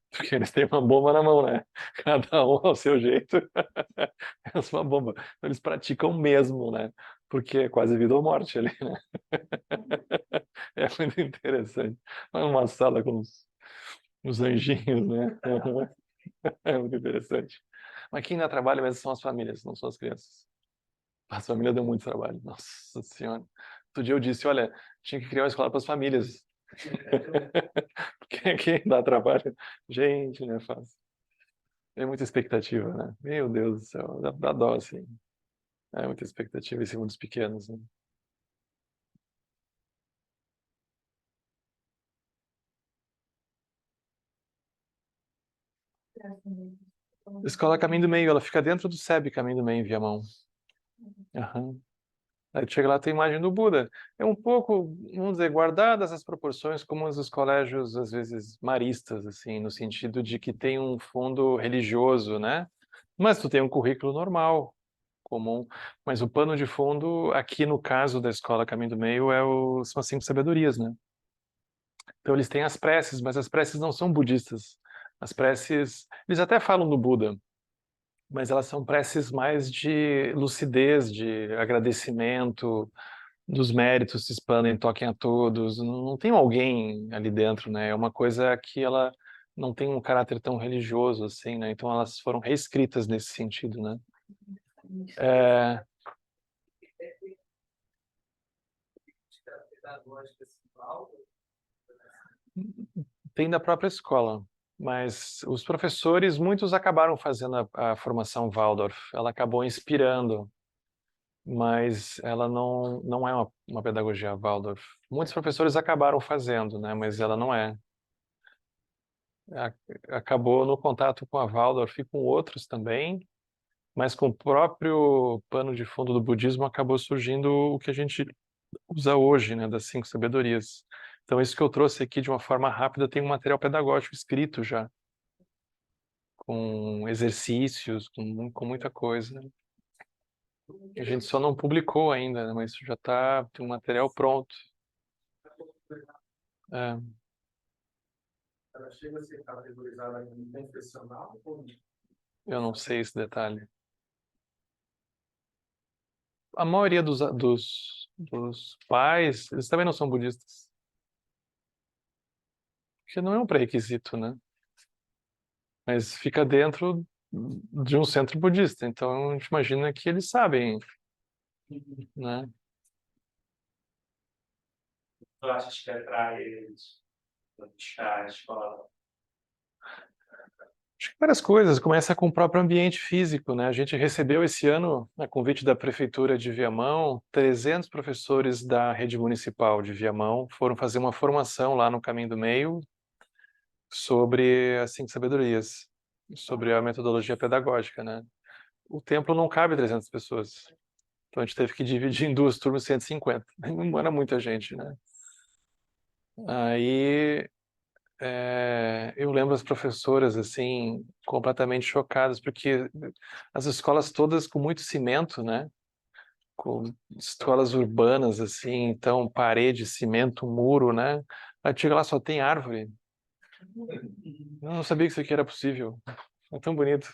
A: Porque eles têm uma bomba na mão, né? Cada um ao seu jeito. É uma bomba. Então, eles praticam mesmo, né? Porque é quase vida ou morte ali, né? É muito interessante. Uma sala com os anjinhos, né? É muito interessante. Mas quem dá trabalho mesmo são as famílias, não são as crianças. As famílias dão muito trabalho. Nossa Senhora. Outro dia eu disse, olha, tinha que criar uma escola para as famílias. Quem dá trabalho? Gente, não é fácil. É muita expectativa, né? Meu Deus do céu, dá dó, assim. É muita expectativa em cima dos pequenos, né? Escola Caminho do Meio, ela fica dentro do SEB Caminho do Meio, em Viamão. Aham. Aí tu chega lá, tem a imagem do Buda. É um pouco, vamos dizer, guardadas as proporções como os colégios, às vezes, maristas, assim, no sentido de que tem um fundo religioso, né? Mas tu tem um currículo normal, comum. Mas o pano de fundo, aqui no caso da Escola Caminho do Meio, são as 5 sabedorias, né? Então eles têm as preces, mas as preces não são budistas. As preces, eles até falam do Buda, mas elas são preces mais de lucidez, de agradecimento, dos méritos se expandem, toquem a todos. Não tem alguém ali dentro, né? É uma coisa que ela não tem um caráter tão religioso assim, né? Então elas foram reescritas nesse sentido, né? É,
F: Pedagógica, assim, Waldorf,
A: tem da própria escola, mas os professores, muitos acabaram fazendo a formação Waldorf. Ela acabou inspirando, mas ela não é uma pedagogia Waldorf. Muitos professores acabaram fazendo, né? Mas ela não é. A- Acabou no contato com a Waldorf e com outros também, mas com o próprio pano de fundo do budismo acabou surgindo o que a gente usa hoje, né? Das 5 sabedorias. Então, isso que eu trouxe aqui de uma forma rápida tem um material pedagógico escrito já, com exercícios, com muita coisa. A gente só não publicou ainda, né, mas isso já tem um material pronto. É,
D: Ela chega a ser categorizada como confessional ou não?
A: eu não sei esse detalhe. A maioria dos pais, eles também não são budistas. Porque não é um pré-requisito, né? Mas fica dentro de um centro budista, então a gente imagina que eles sabem, né?
D: Tu achas que atrai eles para buscar a escola?
A: Acho que várias coisas. Começa com o próprio ambiente físico, né? A gente recebeu esse ano, a convite da Prefeitura de Viamão, 300 professores da rede municipal de Viamão foram fazer uma formação lá no Caminho do Meio sobre as 5 sabedorias, sobre a metodologia pedagógica, né? O templo não cabe 300 pessoas. Então a gente teve que dividir em 2 turmas 150. Não era muita gente, né? Aí eu lembro as professoras assim completamente chocadas porque as escolas todas com muito cimento, né? Com escolas urbanas assim, então parede, cimento, muro, né? Aí chega lá só tem árvore. Eu não sabia que isso aqui era possível. É tão bonito,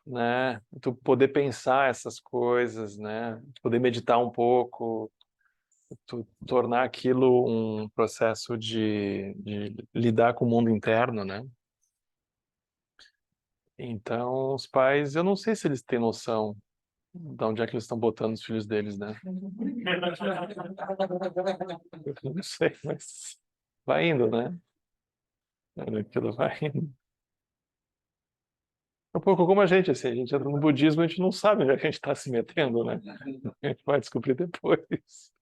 A: né? Tu poder pensar essas coisas, né? Poder meditar um pouco, tu tornar aquilo um processo de lidar com o mundo interno, né? Então, os pais, eu não sei se eles têm noção de onde é que eles estão botando os filhos deles, né? Eu não sei, mas vai indo, né? Aquilo vai indo. É um pouco como a gente, assim, a gente entra no budismo, a gente não sabe onde é que a gente está se metendo, né? A gente vai descobrir depois.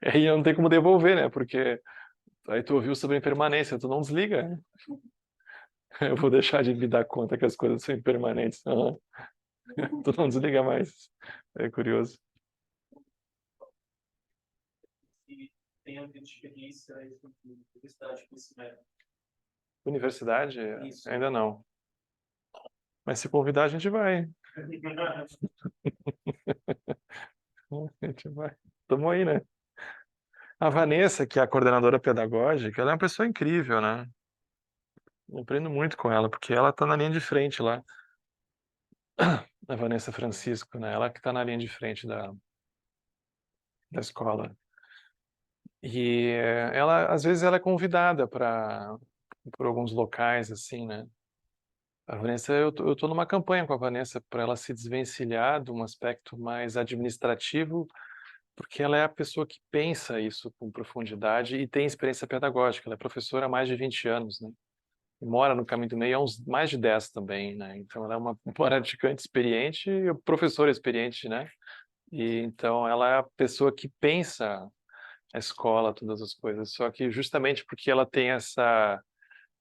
A: É, aí não tem como devolver, né? Porque aí tu ouviu sobre a impermanência, tu não desliga, né? Eu vou deixar de me dar conta que as coisas são impermanentes. Aham. Tu não desliga mais. É curioso.
D: E tenha tido experiência aí com universidade de conhecimento.
A: Universidade?
D: Isso.
A: Ainda não. Mas se convidar, a gente vai. A gente vai. Tamo aí, né? A Vanessa, que é a coordenadora pedagógica, ela é uma pessoa incrível, né? Eu aprendo muito com ela, porque ela tá na linha de frente lá. A Vanessa Francisco, né? Ela que tá na linha de frente da escola. E ela, às vezes, ela é convidada para por alguns locais, assim, né? A Vanessa, eu tô numa campanha com a Vanessa para ela se desvencilhar de um aspecto mais administrativo porque ela é a pessoa que pensa isso com profundidade e tem experiência pedagógica. Ela é professora há mais de 20 anos, né? E mora no Caminho do Meio há uns mais de 10 também, né? Então ela é uma praticante experiente e professora experiente, né? E então ela é a pessoa que pensa a escola, todas as coisas. Só que justamente porque ela tem essa,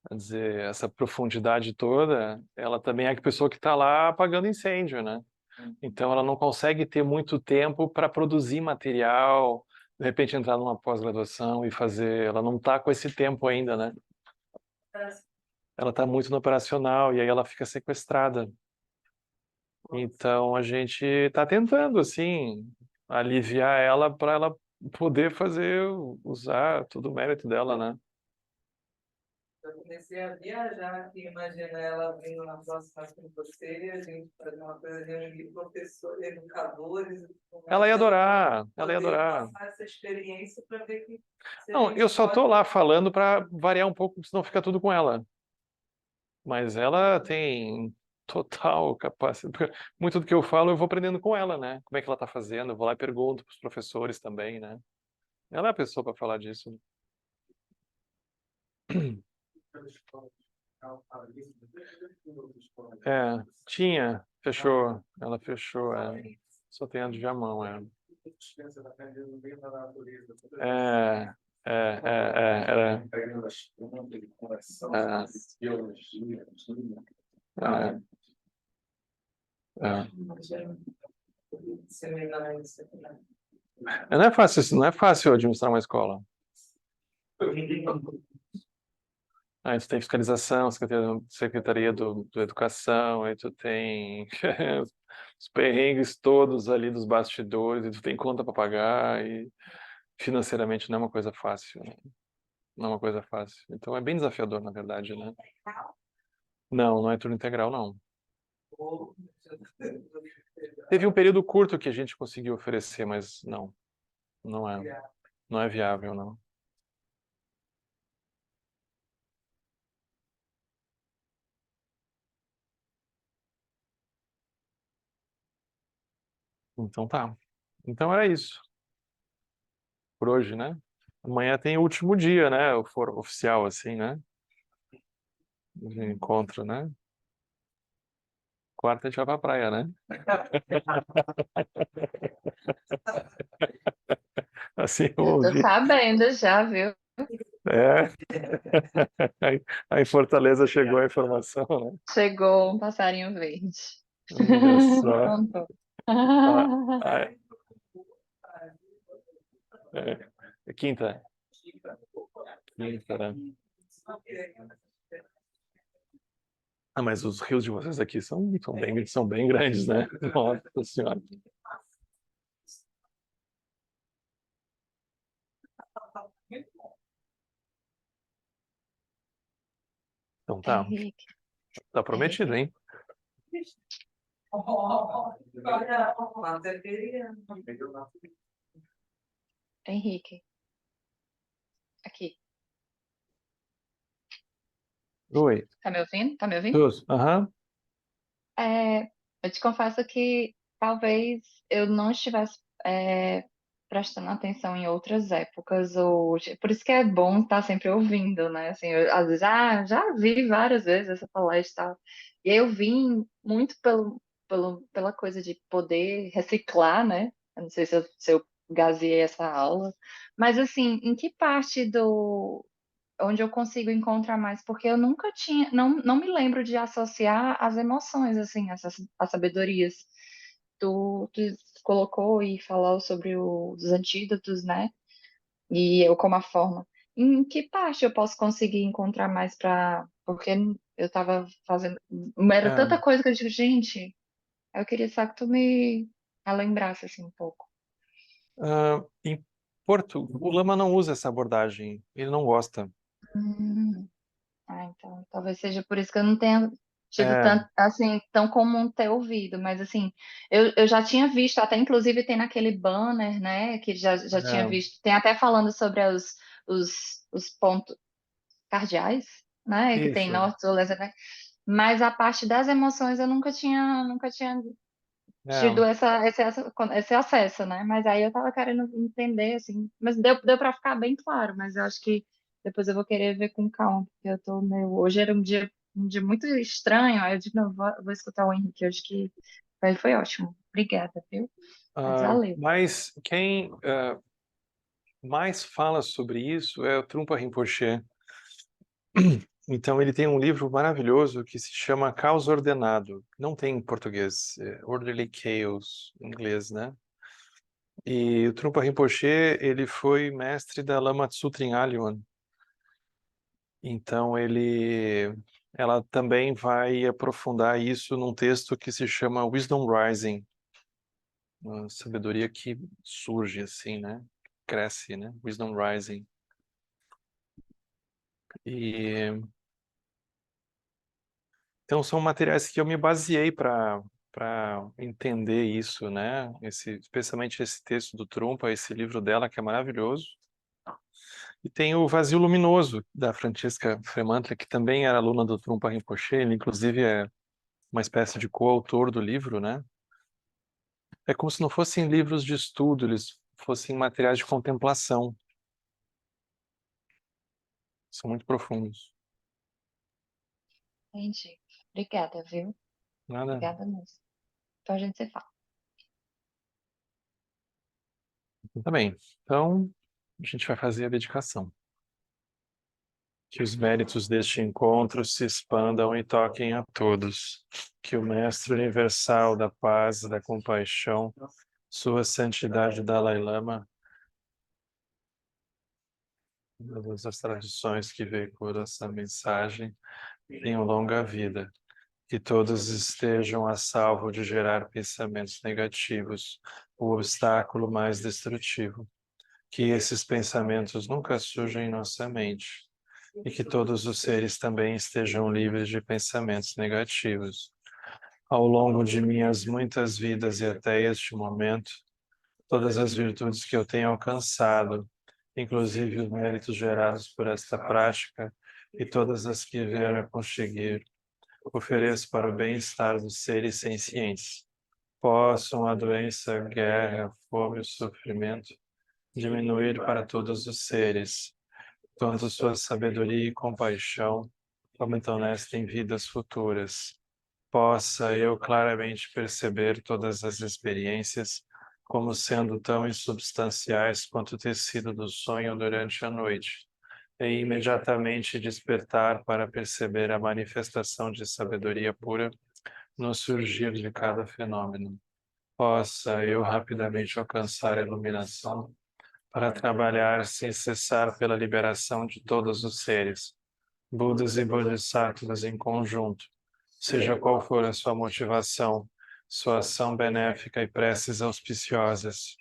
A: vamos dizer, essa profundidade toda, ela também é a pessoa que está lá apagando incêndio, né? Então ela não consegue ter muito tempo para produzir material, de repente entrar numa pós-graduação e fazer. Ela não está com esse tempo ainda, né? Ela está muito no operacional e aí ela fica sequestrada. Então a gente está tentando assim aliviar ela para ela poder fazer, usar todo o mérito dela, né?
F: Eu comecei a viajar aqui, imagina ela vindo na próxima com você, a gente fazer uma coisa, reunir professores, educadores, e tudo
A: Ela
F: mais,
A: ia
F: pra
A: adorar, ela ia
F: poder
A: adorar.
F: passar essa experiência para ver que se a
A: Não, eu
F: gente
A: só
F: pode.
A: tô lá falando para variar um pouco, senão fica tudo com ela. Mas ela tem total capacidade. Muito do que eu falo eu vou aprendendo com ela, né? Como é que ela tá fazendo? Eu vou lá e pergunto para os professores também, né? Ela é a pessoa para falar disso.
D: Cada escola fala isso, tem outra escola.
A: É, tinha, fechou. Ela fechou, é. Só tem a de Jamão, é.
D: Dispensa da cadeira no meio da natureza.
A: É, era.
D: Pegando as plantas, coração, biologia, química.
A: É, é.
F: Seminários,
A: Não é fácil, não é fácil administrar uma escola. Aí tu tem fiscalização, Secretaria do Educação, aí tu tem os perrengues todos ali dos bastidores, e tu tem conta para pagar, e financeiramente não é uma coisa fácil, né? Não é uma coisa fácil. Então é bem desafiador, na verdade, né? Não, não é turno integral, não. Teve um período curto que a gente conseguiu oferecer, mas não, não é, não é viável, não. Então tá. Então era isso por hoje, né? Amanhã tem o último dia, né? O foro oficial, assim, né? De encontro, né? Quarta a gente vai pra praia, né? Assim eu
G: Eu tô
A: ouvi.
G: sabendo já, viu?
A: É. Aí em Fortaleza chegou a informação, né?
G: Chegou um passarinho verde.
A: Olha só.
G: Contou.
A: Ah, ah, é quinta. Quinta, né? Ah, mas os rios de vocês aqui são bem grandes, né? Nossa Senhora. Então tá.
G: Henrique,
A: Tá prometido, hein?
G: Henrique, aqui.
A: Oi.
G: Tá me ouvindo? Tá me ouvindo?
A: Tudo. Aham.
G: É, eu te confesso que talvez eu não estivesse prestando atenção em outras épocas, ou por isso que é bom estar sempre ouvindo, né? Assim, às vezes, já vi várias vezes essa palestra e tal. E aí eu vim muito pela coisa de poder reciclar, né? Eu não sei se eu gazeei essa aula, mas assim, em que parte do onde eu consigo encontrar mais, porque eu nunca tinha, não me lembro de associar as emoções, assim, as sabedorias. Tu colocou e falou sobre os antídotos, né? E eu como a forma. Em que parte eu posso conseguir encontrar mais para. Porque eu tava fazendo. Era
A: É.
G: tanta coisa que eu digo, gente, eu queria só que tu me relembrasse assim um pouco.
A: Em Porto, o Lama não usa essa abordagem. Ele não gosta.
G: Hum. Então, talvez seja por isso que eu não tenha tido
A: É,
G: tanto, assim, tão comum ter ouvido, mas assim, eu já tinha visto, até inclusive tem naquele banner, né, que já tinha
A: é,
G: visto, tem até falando sobre os pontos cardeais, né, que tem
A: isso.
G: norte, sul, leste, né, mas a parte das emoções eu nunca tinha tido esse acesso, né? Mas aí eu tava querendo entender, assim, mas deu para ficar bem claro, mas eu acho que depois eu vou querer ver com calma, porque eu tô meio. Hoje era um dia muito estranho, aí eu digo, não, vou escutar o Henrique hoje que foi ótimo. Obrigada, viu? Mas valeu.
A: Mas quem mais fala sobre isso é o Trungpa Rinpoche. Então ele tem um livro maravilhoso que se chama Caos Ordenado. Não tem em português, Orderly Chaos em inglês, né? E o Trungpa Rinpoche, ele foi mestre da Lama Tsutrin Alwan. Então ela também vai aprofundar isso num texto que se chama Wisdom Rising, uma sabedoria que surge assim, né? Cresce, né? Wisdom Rising. E então são materiais que eu me baseei para entender isso, né? Especialmente esse texto do Trungpa, esse livro dela que é maravilhoso. E tem o Vazio Luminoso da Francesca Fremantle, que também era aluna do Trungpa Rinpoche, ele inclusive é uma espécie de coautor do livro, né? É como se não fossem livros de estudo, eles fossem materiais de contemplação. São muito profundos.
G: Entendi. Obrigada, viu?
A: Nada.
G: Obrigada mesmo. Então a gente se fala.
A: Tá bem. Então, a gente vai fazer a dedicação. Que os méritos deste encontro se expandam e toquem a todos. Que o Mestre Universal da Paz e da Compaixão, Sua Santidade Dalai Lama, todas as tradições que veiculam essa mensagem, tenham longa vida. Que todos estejam a salvo de gerar pensamentos negativos, o obstáculo mais destrutivo. Que esses pensamentos nunca surjam em nossa mente. E que todos os seres também estejam livres de pensamentos negativos. Ao longo de minhas muitas vidas e até este momento, todas as virtudes que eu tenho alcançado, inclusive os méritos gerados por esta prática e todas as que vieram a conseguir, ofereço para o bem-estar dos seres sencientes. Possam a doença, a guerra, a fome e o sofrimento diminuir para todos os seres, tanto sua sabedoria e compaixão, como então nesta em vidas futuras. Possa eu claramente perceber todas as experiências como sendo tão insubstanciais quanto o tecido do sonho durante a noite, e imediatamente despertar para perceber a manifestação de sabedoria pura no surgir de cada fenômeno. Possa eu rapidamente alcançar a iluminação para trabalhar sem cessar pela liberação de todos os seres, Budas e Bodhisattvas em conjunto, seja qual for a sua motivação, sua ação benéfica e preces auspiciosas.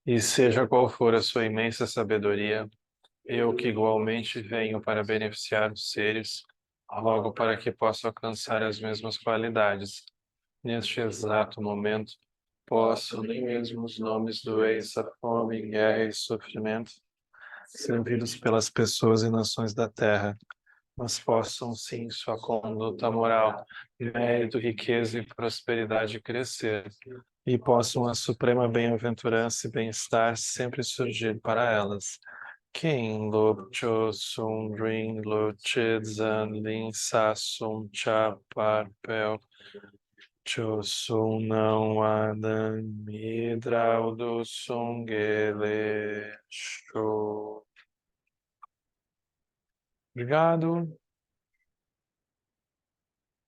A: E seja qual for a sua imensa sabedoria, eu que igualmente venho para beneficiar os seres, rogo para que possa alcançar as mesmas qualidades. Neste exato momento, posso nem mesmo os nomes doença, fome, guerra e sofrimento, servidos pelas pessoas e nações da Terra, mas possam sim sua conduta moral, mérito, riqueza e prosperidade crescer, e possam a suprema bem-aventurança e bem-estar sempre surgir para elas. Quem Lob Cho Sum Ring Lo Che Zan Lin Sa Sum Cha Par Pel Cho Sum Não Adan Midrau do Sungele Show. Obrigado.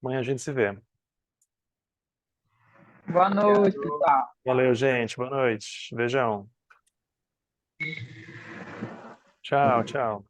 A: Amanhã a gente se vê.
C: Boa noite, pessoal.
A: Valeu, gente. Boa noite. Beijão. Tchau, tchau.